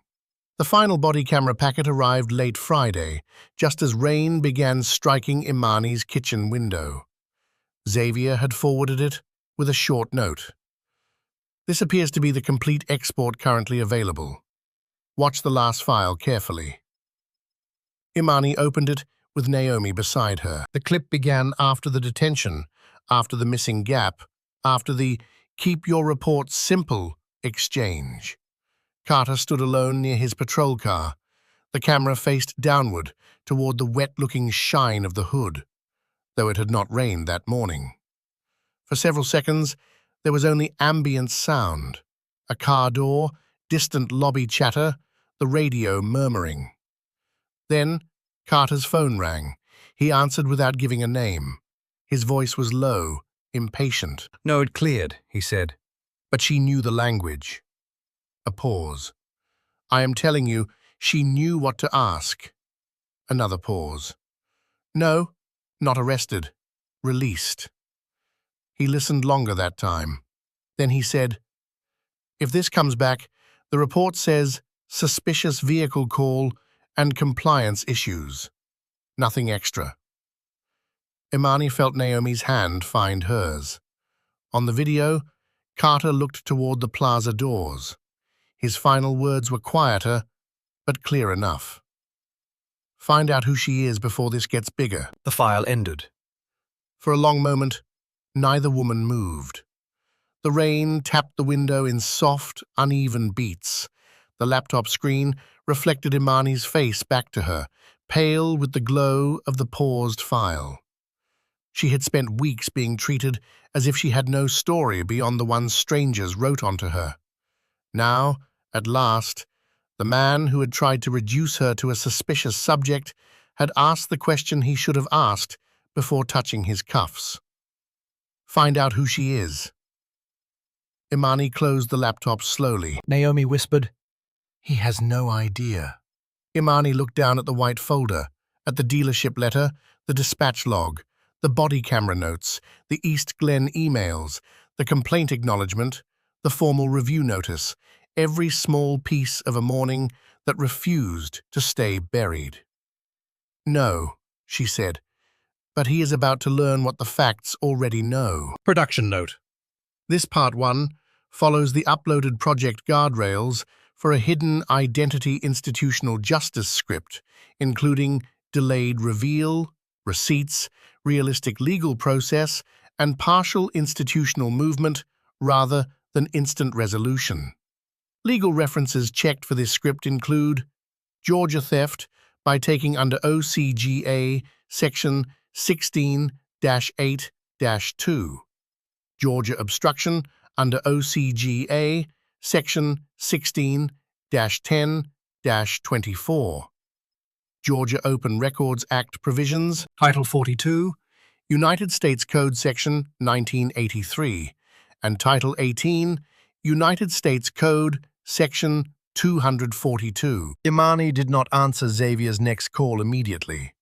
The final body camera packet arrived late Friday, just as rain began striking Imani's kitchen window. Xavier had forwarded it with a short note. This appears to be the complete export currently available. Watch the last file carefully. Imani opened it with Naomi beside her. The clip began after the detention, After the missing gap, after the "keep your reports simple" exchange. Carter stood alone near his patrol car. The camera faced downward toward the wet-looking shine of the hood, though it had not rained that morning. For several seconds, there was only ambient sound, a car door, distant lobby chatter, the radio murmuring. Then, Carter's phone rang. He answered without giving a name. His voice was low, impatient. "No, it cleared," he said. But she knew the language. A pause. "I am telling you, she knew what to ask." Another pause. "No, not arrested. Released." He listened longer that time. Then he said, "If this comes back, the report says suspicious vehicle call and compliance issues. Nothing extra." Imani felt Naomi's hand find hers. On the video, Carter looked toward the plaza doors. His final words were quieter, but clear enough. "Find out who she is before this gets bigger." The file ended. For a long moment, neither woman moved. The rain tapped the window in soft, uneven beats. The laptop screen reflected Imani's face back to her, pale with the glow of the paused file. She had spent weeks being treated as if she had no story beyond the one strangers wrote onto her. Now, at last, the man who had tried to reduce her to a suspicious subject had asked the question he should have asked before touching his cuffs. "Find out who she is." Imani closed the laptop slowly. Naomi whispered, "He has no idea." Imani looked down at the white folder, at the dealership letter, the dispatch log, the body camera notes, the East Glen emails, the complaint acknowledgement, the formal review notice, every small piece of a morning that refused to stay buried. "No," she said, "but he is about to learn what the facts already know." Production note. This Part 1 follows the uploaded Project Guardrails for a hidden identity institutional justice script, including delayed reveal, receipts, realistic legal process, and partial institutional movement rather than instant resolution. Legal references checked for this script include Georgia theft by taking under OCGA Section 16-8-2, Georgia obstruction under OCGA Section 16-10-24, Georgia Open Records Act provisions, Title 42, United States Code Section 1983, and Title 18, United States Code Section 242. Imani did not answer Xavier's next call immediately.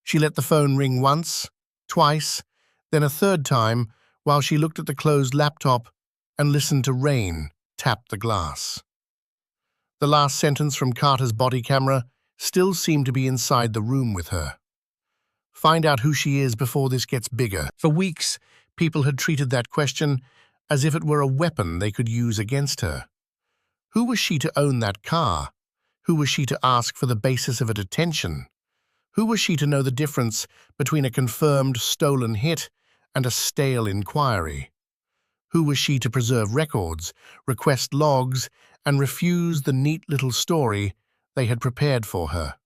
She let the phone ring once, twice, then a third time while she looked at the closed laptop and listened to rain tap the glass. The last sentence from Carter's body camera still seemed to be inside the room with her. "Find out who she is before this gets bigger." For weeks, people had treated that question as if it were a weapon they could use against her. Who was she to own that car? Who was she to ask for the basis of a detention? Who was she to know the difference between a confirmed stolen hit and a stale inquiry? Who was she to preserve records, request logs, and refuse the neat little story they had prepared for her?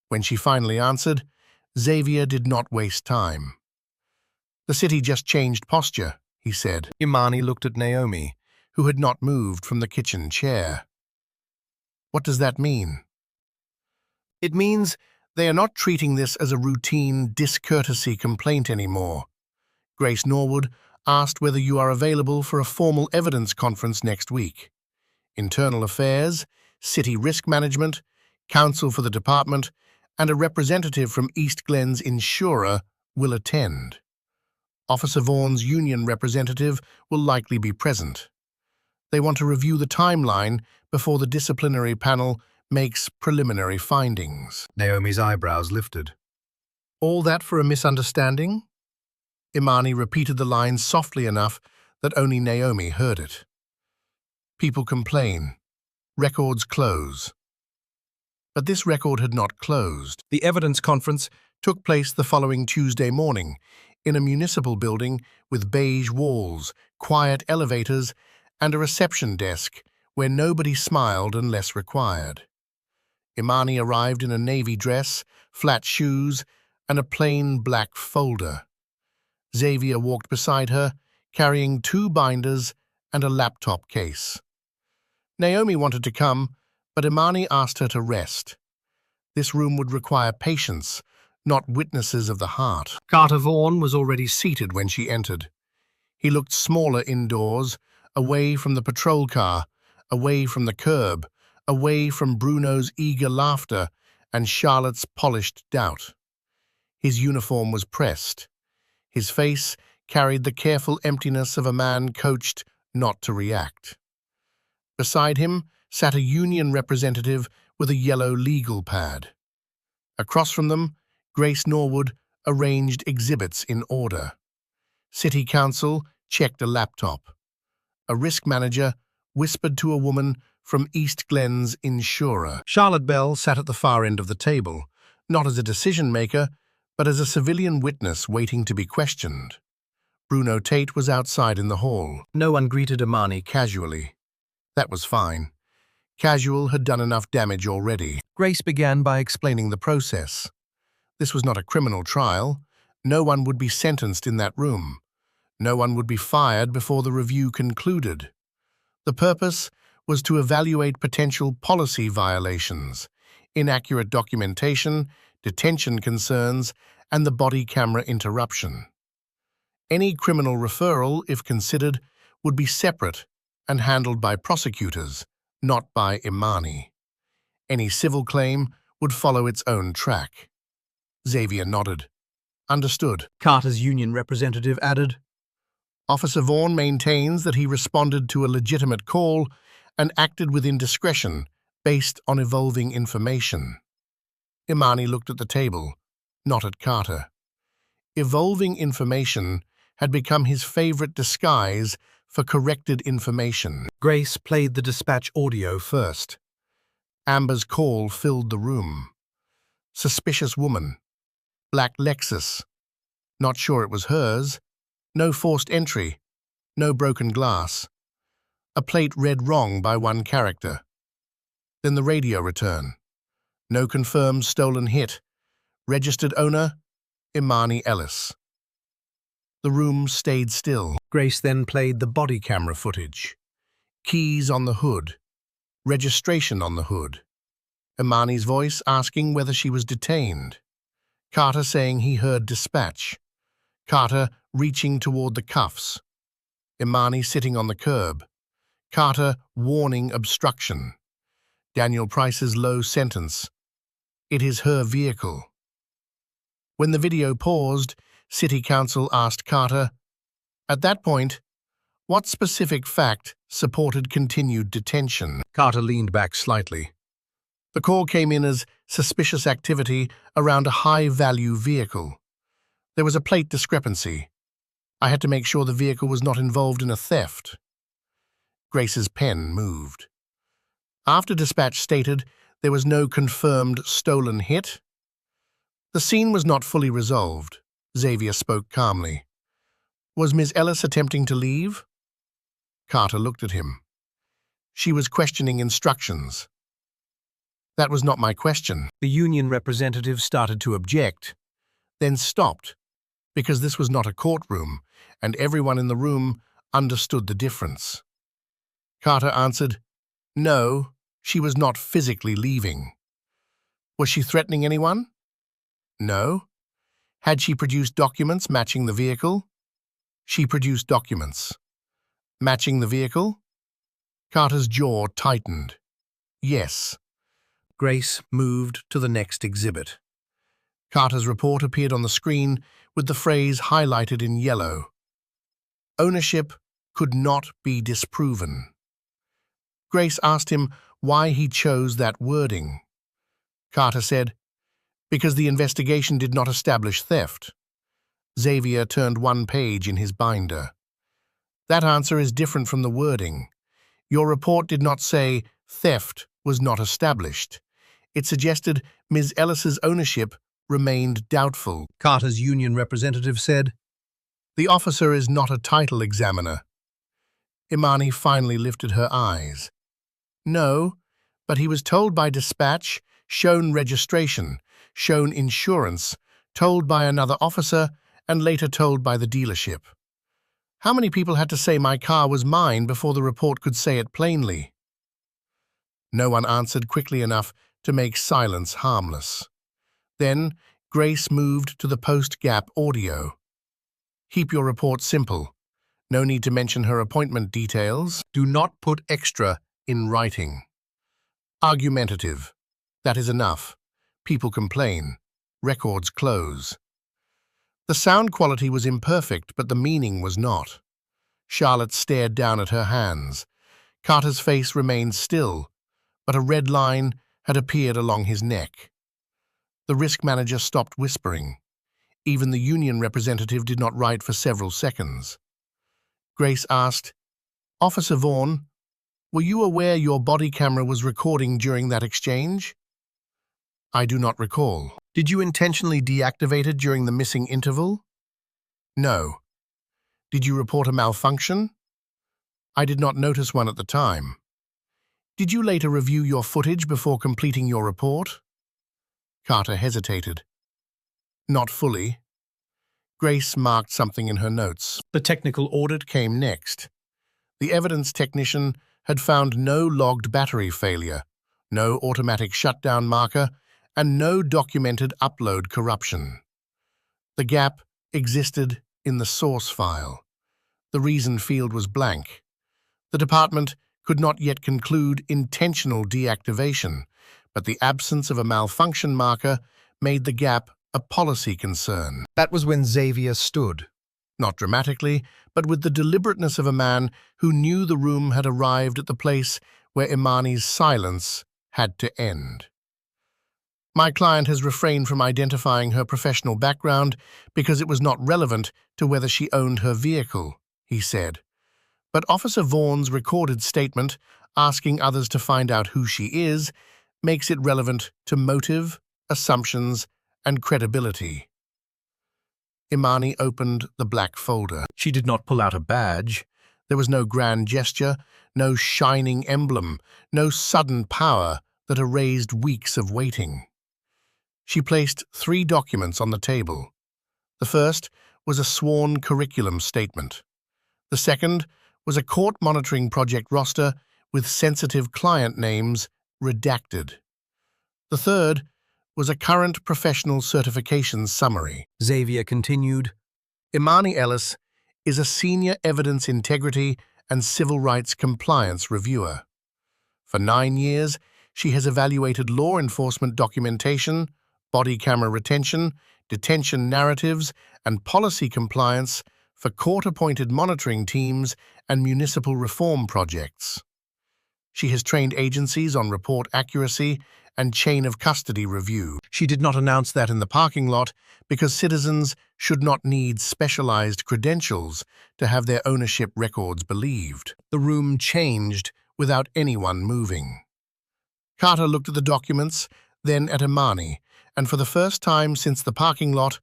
When she finally answered, Xavier did not waste time. "The city just changed posture," he said. Imani looked at Naomi, who had not moved from the kitchen chair. "What does that mean?" "It means they are not treating this as a routine discourtesy complaint anymore. Grace Norwood asked whether you are available for a formal evidence conference next week. Internal Affairs, City Risk Management, Counsel for the Department, and a representative from East Glen's insurer will attend. Officer Vaughn's union representative will likely be present. They want to review the timeline before the disciplinary panel makes preliminary findings. Naomi's eyebrows lifted. All that for a misunderstanding? Imani repeated the line softly enough that only Naomi heard it. People complain. Records close. But this record had not closed. The evidence conference Took place the following Tuesday morning in a municipal building with beige walls, quiet elevators, and a reception desk where nobody smiled unless required. Imani arrived in a navy dress, flat shoes, and a plain black folder. Xavier walked beside her, carrying 2 binders and a laptop case. Naomi wanted to come, but Imani asked her to rest. This room would require patience, not witnesses of the heart. Carter Vaughn was already Seated when she entered. He looked smaller indoors, away from the patrol car, away from the curb, away from Bruno's eager laughter and Charlotte's polished doubt. His uniform was pressed. His face carried the careful emptiness of a man coached not to react. Beside him sat a union representative with a yellow legal pad. Across from them, Grace Norwood arranged exhibits in order. City Council checked a laptop. A risk manager whispered to a woman from East Glen's insurer. Charlotte Bell sat at the far end of the table, Not as a decision-maker, but as a civilian witness waiting to be questioned. Bruno Tate was outside in the hall. No one greeted Imani. Casually. That was fine. Casual had done enough damage already. Grace began by explaining Explaining the process. This was not a criminal trial. No one would be sentenced in that room. No one would be fired before the review concluded. The purpose was to evaluate potential policy violations, inaccurate documentation, detention concerns, and the body camera interruption. Any criminal referral, if considered, would be separate and handled by prosecutors, not by Imani. Any civil claim would follow its own track. Xavier nodded. Understood. Carter's union representative added, Officer Vaughn maintains that he responded to a legitimate call and acted within discretion based on evolving information. Imani looked at the table, not at Carter. Evolving information had become his favorite disguise for corrected information. Grace played the dispatch audio first. Amber's call filled the room. Suspicious woman. Black Lexus. Not sure it was hers. No forced entry. No broken glass. A plate read wrong by one character. Then the radio return. No confirmed stolen hit. Registered owner, Imani Ellis. The room stayed still. Grace then played the body camera footage. Keys on the hood. Registration on the hood. Imani's voice asking whether she was detained. Carter saying he heard dispatch. Carter reaching toward the cuffs. Imani sitting on the curb. Carter warning obstruction. Daniel Price's low sentence. It is her vehicle. When the video paused, City Council asked Carter, at that point, what specific fact supported continued detention? Carter leaned back slightly. The call came in as suspicious activity around a high-value vehicle. There was a plate discrepancy. I had to make sure the vehicle was not involved in a theft. Grace's pen moved. After dispatch stated there was no confirmed stolen hit, the scene was not fully resolved. Xavier spoke calmly. Was Ms. Ellis attempting to leave? Carter looked at him. She was questioning instructions. That was not my question. The union representative started to object, Then stopped, because this was not a courtroom, and everyone in the room understood the difference. Carter answered, no, she was not physically leaving. Was she threatening anyone? No. Had she produced documents matching the vehicle? She produced documents. Matching the vehicle? Carter's jaw tightened. Yes. Grace moved to the next exhibit. Carter's report appeared on the screen with the phrase highlighted in yellow. Ownership could not be disproven. Grace asked him why he chose that wording. Carter said, "Because the investigation did not establish theft." Xavier turned one page in his binder. "That answer is different from the wording. Your report did not say theft was not established. It suggested Ms. Ellis's ownership remained doubtful." Carter's union representative said, "The officer is not a title examiner." Imani finally lifted her eyes. "No, but he was told by dispatch, shown registration, shown insurance, told by another officer, and later told by the dealership. How many people had to say my car was mine before the report could say it plainly?" No one answered quickly enough to make silence harmless. Then Grace moved to the post-gap audio. "Keep your report simple. No need to mention her appointment details. Do not put extra in writing. Argumentative. That is enough. People complain. Records close." The sound quality was imperfect, but the meaning was not. Charlotte stared down at her hands. Carter's face remained still, but a red line had appeared along his neck. The risk manager stopped whispering. Even the union representative did not write for several seconds. Grace asked, "Officer Vaughn, were you aware your body camera was recording during that exchange?" "I do not recall." "Did you intentionally deactivate it during the missing interval?" "No." "Did you report a malfunction?" "I did not notice one at the time." "Did you later review your footage before completing your report?" Carter hesitated. "Not fully." Grace marked something in her notes. The technical audit came next. The evidence technician had found no logged battery failure, no automatic shutdown marker, and no documented upload corruption. The gap existed in the source file. The reason field was blank. The department could not yet conclude intentional deactivation, but the absence of a malfunction marker made the gap a policy concern. That was when Xavier stood. Not dramatically, but with the deliberateness of a man who knew the room had arrived at the place where Imani's silence had to end. "My client has refrained from identifying her professional background because it was not relevant to whether she owned her vehicle," he said. "But Officer Vaughn's recorded statement, asking others to find out who she is, makes it relevant to motive, assumptions, and credibility." Imani opened the black folder. She did not pull out a badge. There was no grand gesture, no shining emblem, no sudden power that erased weeks of waiting. She placed 3 documents on the table. The first was a sworn curriculum statement. The second was a court monitoring project roster with sensitive client names redacted. The third was a current professional certification summary. Xavier continued, Imani Ellis is a senior evidence integrity and civil rights compliance reviewer. For 9 years, she has evaluated law enforcement documentation, body camera retention, detention narratives, and policy compliance for court-appointed monitoring teams and municipal reform projects. She has trained agencies on report accuracy and chain of custody review. She did not announce that in the parking lot because citizens should not need specialized credentials to have their ownership records believed. The room changed without anyone moving. Carter looked at the documents, then at Imani, and for the first time since the parking lot,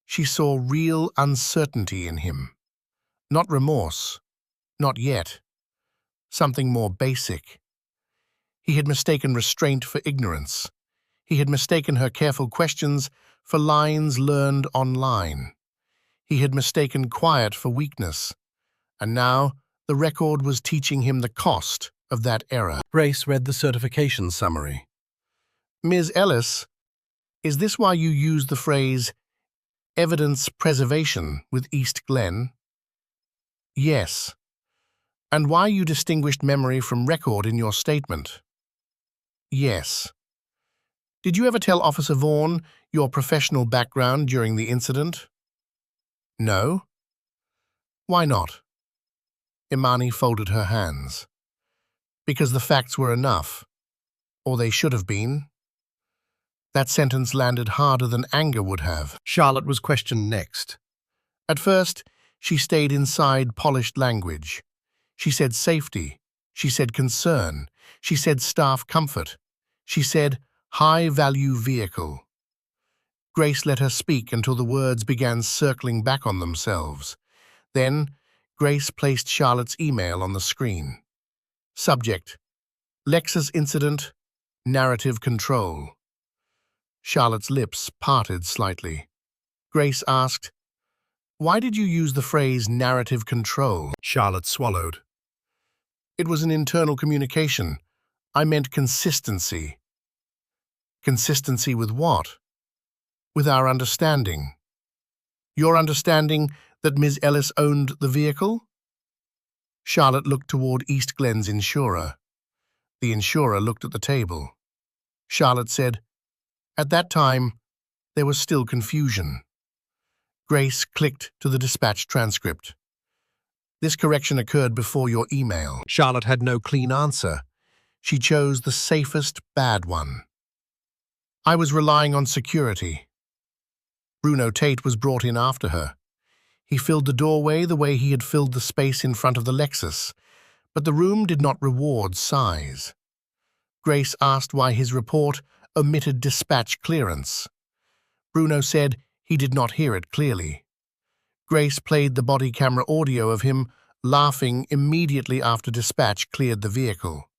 she saw real uncertainty in him. Not remorse, not yet. Something more basic. He had mistaken restraint for ignorance. He had mistaken her careful questions for lines learned online. He had mistaken quiet for weakness. And now the record was teaching him the cost of that error. Grace read the certification summary. "Ms. Ellis, is this why you used the phrase evidence preservation with East Glen?" Yes. And why you distinguished memory from record in your statement? Yes. Did you ever tell Officer Vaughn your professional background during the incident? No. Why not? Imani folded her hands. Because the facts were enough. Or they should have been. That sentence landed harder than anger would have. Charlotte was questioned next. At first, she stayed inside polished language. She said safety. She said concern. She said staff comfort. She said high-value vehicle. Grace let her speak until the words began circling back on themselves. Then, Grace placed Charlotte's email on the screen. Subject: Lexus incident, narrative control. Charlotte's lips parted slightly. Grace asked, "Why did you use the phrase narrative control?" Charlotte swallowed. "It was an internal communication. I meant consistency." Consistency with what? With our understanding. Your understanding that Ms. Ellis owned the vehicle? Charlotte looked toward East Glen's insurer. The insurer looked at the table. Charlotte said, "At that time, there was still confusion." Grace clicked to the dispatch transcript. "This correction occurred before your email." Charlotte had no clean answer. She chose the safest bad one. "I was relying on security." Bruno Tate was brought in after her. He filled the doorway the way he had filled the space in front of the Lexus, but the room did not reward size. Grace asked why his report omitted dispatch clearance. Bruno said he did not hear it clearly. Grace played the body camera audio of him laughing immediately after dispatch cleared the vehicle.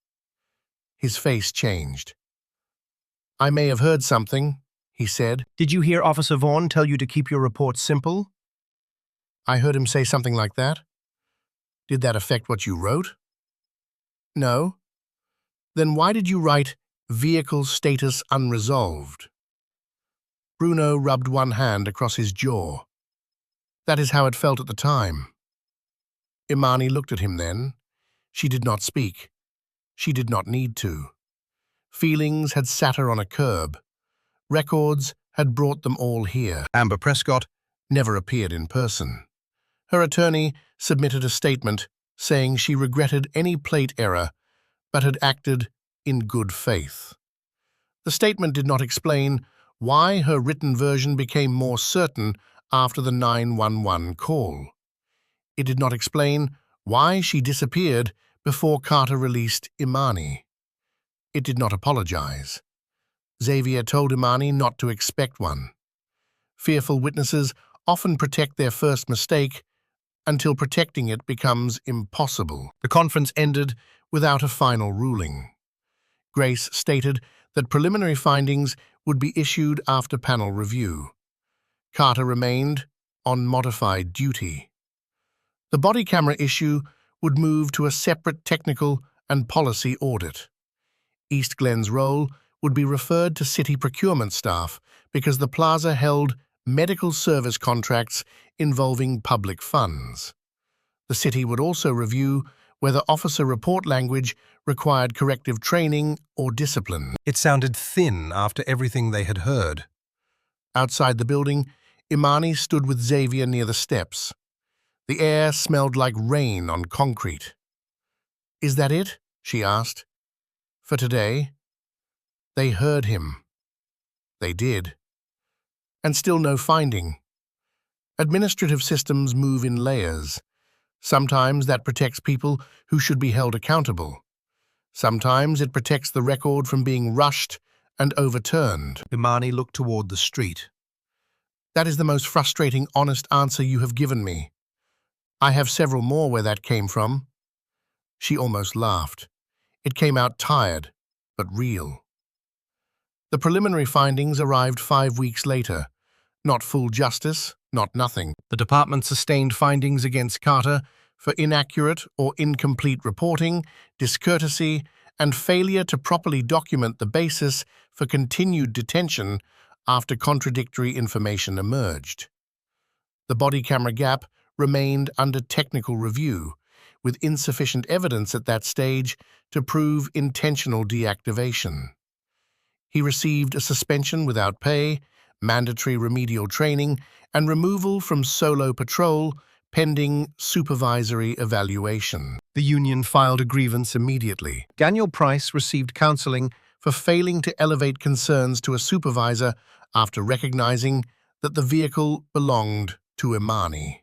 His face changed. "I may have heard something," he said. Did you hear Officer Vaughn tell you to keep your report simple? "I heard him say something like that." "Did that affect what you wrote?" "No." "Then why did you write vehicle status unresolved?" Bruno rubbed one hand across his jaw. "That is how it felt at the time." Imani looked at him then. She did not speak. She did not need to. Feelings had sat her on a curb. Records had brought them all here. Amber Prescott Never appeared in person. Her attorney submitted a statement saying she regretted any plate error but had acted in good faith. The statement did not explain why her written version became more certain after the 911 call. It did not explain why she disappeared before Carter released Imani. It did not apologize. Xavier told Imani not to expect one. Fearful witnesses often protect their first mistake until protecting it becomes impossible. The conference ended without a final ruling. Grace stated that preliminary findings would be issued after panel review. Carter remained on modified duty. The body camera issue would move to a separate technical and policy audit. East Glen's role would be referred to city procurement staff because the plaza held medical service contracts involving public funds. The city would also review whether officer report language required corrective training or discipline. It sounded thin after everything they had heard. Outside the building, Imani stood with Xavier near the steps. The air smelled like rain on concrete. "Is that it?" she asked. "For today?" They heard him. They did. And still no finding. Administrative systems move in layers. Sometimes that protects people who should be held accountable. Sometimes it protects the record from being rushed and overturned. Imani looked toward the street. "That is the most frustrating, honest answer you have given me. I have several more where that came from." She almost laughed. It came out tired, but real. The preliminary findings arrived 5 weeks later. Not full justice, not nothing. The department sustained findings against Carter for inaccurate or incomplete reporting, discourtesy, and failure to properly document the basis for continued detention after contradictory information emerged. The body camera gap remained under technical review, with insufficient evidence at that stage to prove intentional deactivation. He received a suspension without pay, mandatory remedial training, and removal from solo patrol pending supervisory evaluation. The union filed a grievance immediately. Daniel Price received counseling For failing to elevate concerns to a supervisor after recognizing that the vehicle belonged to Imani.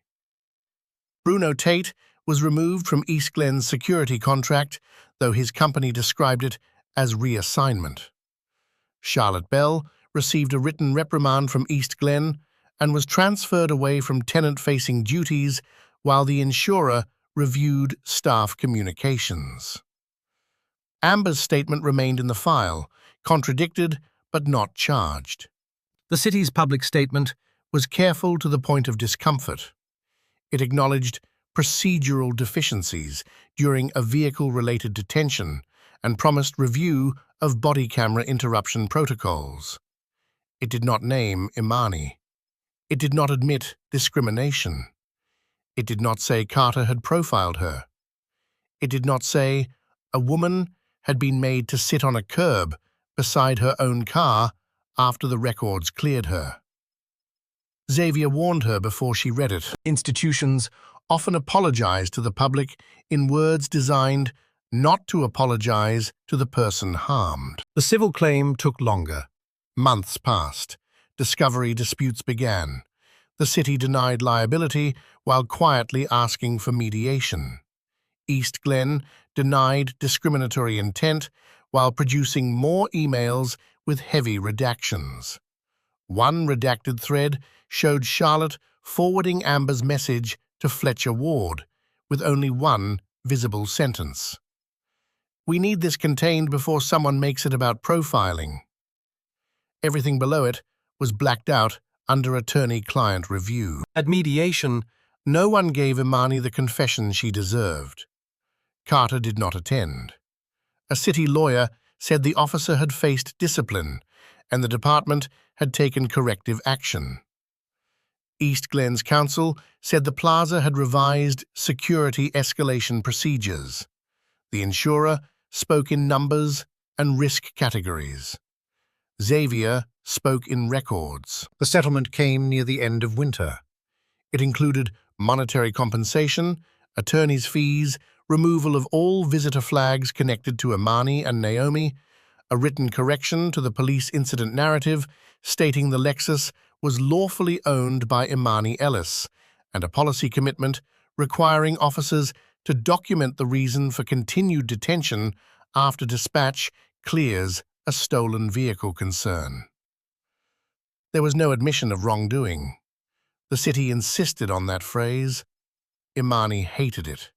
Bruno Tate was removed from East Glen's security contract, though his company described it as reassignment. Charlotte Bell received a written reprimand from East Glen and was transferred away from tenant-facing duties while the insurer reviewed staff communications. Amber's statement remained in the file, contradicted but not charged. The city's public statement Was careful to the point of discomfort. It acknowledged procedural deficiencies during a vehicle-related detention and promised review of body camera interruption protocols. It did not name Imani. It did not admit discrimination. It did not say Carter had profiled her. It did not say a woman had been made to sit on a curb beside her own car after the records cleared her. Xavier warned her before she read it. Institutions often apologize to the public in words designed not to apologize to the person harmed. The civil claim took longer. Months passed. Discovery disputes began. The city denied liability while quietly asking for mediation. East Glen denied discriminatory intent while producing more emails with heavy redactions. One redacted thread showed Charlotte forwarding Amber's message to Fletcher Ward, with only one visible sentence. "We need this contained before someone makes it about profiling." Everything below it was blacked out under attorney-client review. At mediation, No one gave Imani the confession she deserved. Carter did not attend. A city lawyer said the officer had faced discipline and the department had taken corrective action. East Glen's counsel said the plaza had revised security escalation procedures. The insurer spoke in numbers and risk categories. Xavier spoke in records. The settlement came near the end of winter. It included monetary compensation, attorney's fees, removal of all visitor flags connected to Imani and Naomi, a written correction to the police incident narrative stating the Lexus was lawfully owned by Imani Ellis, and a policy commitment requiring officers to document the reason for continued detention after dispatch clears a stolen vehicle concern. There was no admission of wrongdoing. The city insisted on that phrase. Imani hated it.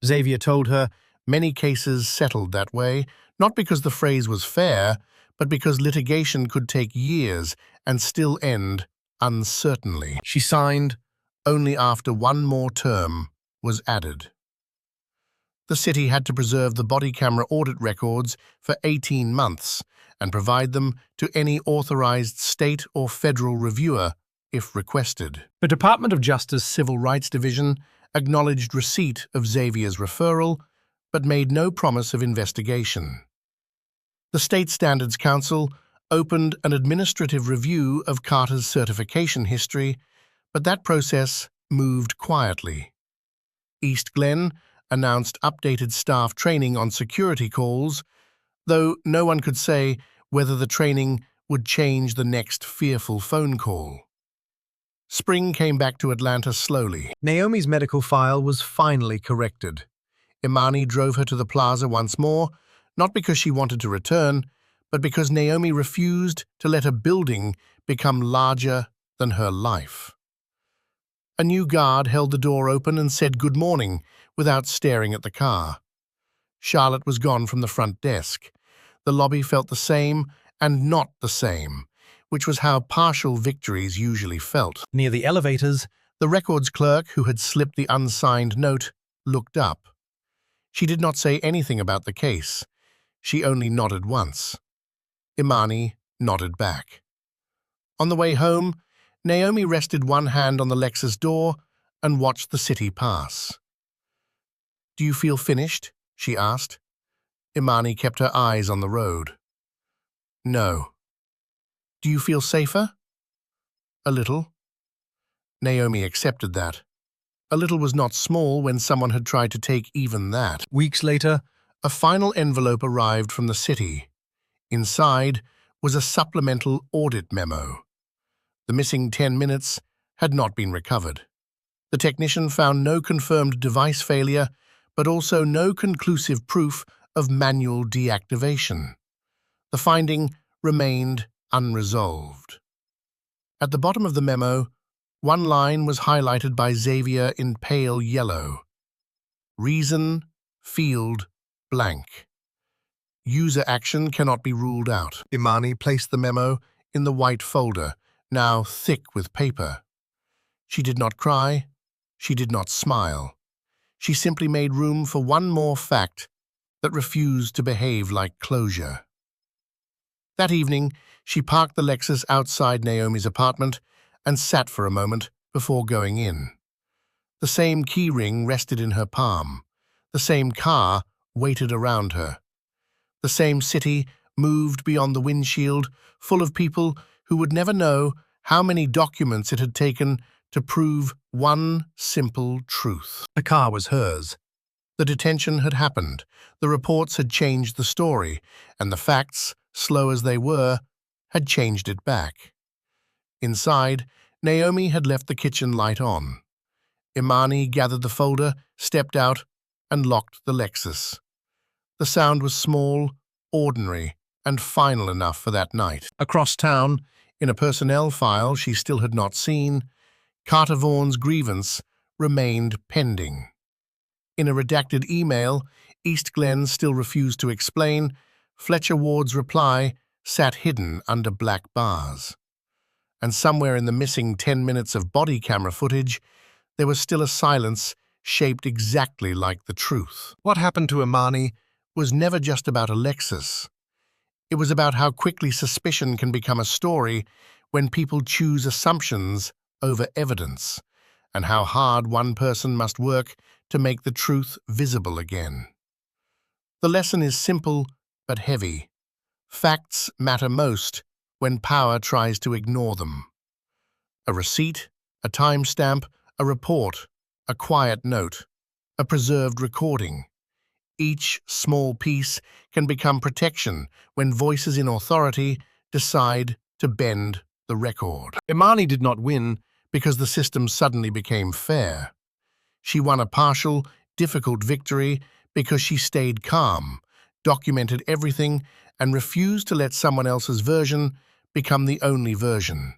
Xavier told her many cases settled that way, not because the phrase was fair, but because litigation could take years and still end uncertainly. She signed only after one more term was added. The city had to preserve the body camera audit records for 18 months and provide them to any authorized state or federal reviewer if requested. The Department of Justice Civil Rights Division acknowledged receipt of Xavier's referral, but made no promise of investigation. The State Standards Council opened an administrative review of Carter's certification history, but that process moved quietly. East Glen announced updated staff training on security calls, though no one could say whether the training would change the next fearful phone call. Spring came back to Atlanta slowly. Naomi's medical file was finally corrected. Imani drove her to the plaza once more, not because she wanted to return, but because Naomi refused to let a building become larger than her life. A new guard held the door open and said good morning without staring at the car. Charlotte was gone from the front desk. The lobby felt the same and not the same, which was how partial victories usually felt. Near the elevators, The records clerk, who had slipped the unsigned note, looked up. She did not say anything about the case. She only nodded once. Imani nodded back. On the way home, Naomi rested one hand on the Lexus door and watched the city pass. "Do you feel finished?" she asked. Imani kept her eyes on the road. "No." "Do you feel safer?" "A little." Naomi accepted that. A little was not small when someone had tried to take even that. Weeks later, A final envelope arrived from the city. Inside was a supplemental audit memo. The missing 10 minutes had not been recovered. The technician found no confirmed device failure, but also no conclusive proof of manual deactivation. The finding remained unresolved. At the bottom of the memo, one line was highlighted by Xavier in pale yellow. Reason, field, blank. User action cannot be ruled out. Imani placed the memo in the white folder, now thick with paper. She did not cry. She did not smile. She simply made room for one more fact that refused to behave like closure. That evening, she parked the Lexus outside Naomi's apartment and sat for a moment before going in. The same key ring rested in her palm. The same car waited around her. The same city moved beyond the windshield, full of people who would never know how many documents it had taken to prove one simple truth. the car was hers. The detention had happened, the reports had changed the story, and the facts, slow as they were, had changed it back. Inside, Naomi had left the kitchen light on. Imani gathered the folder, stepped out, and locked the Lexus. The sound was small, ordinary, and final enough for that night. Across town, In a personnel file she still had not seen, Carter Vaughn's grievance remained pending. In a redacted email East Glen still refused to explain, Fletcher Ward's reply sat hidden under black bars. And somewhere in the missing 10 minutes of body camera footage, there was still a silence shaped exactly like the truth. what happened to Imani? Was never just about a Lexus. It was about how quickly suspicion can become a story when people choose assumptions over evidence, and how hard one person must work to make the truth visible again. The lesson is simple but heavy. Facts matter most when power tries to ignore them. A receipt, a timestamp, a report, a quiet note, a preserved recording. Each small piece can become protection when voices in authority decide to bend the record. Imani did not win. Because the system suddenly became fair. She won a partial, difficult victory because she stayed calm, documented everything, and refused to let someone else's version become the only version.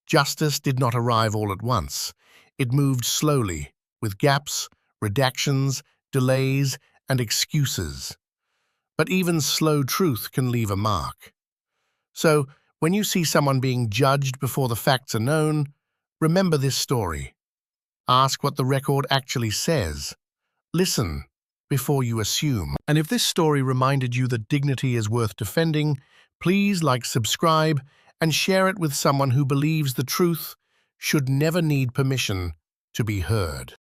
Justice did not arrive all at once. It moved slowly, with gaps, redactions, delays, and excuses. But even slow truth can leave a mark. So, when you see someone being judged before the facts are known, remember this story. Ask what the record actually says. Listen before you assume. And if this story reminded you that dignity is worth defending, please subscribe, and share it with someone who believes the truth should never need permission to be heard.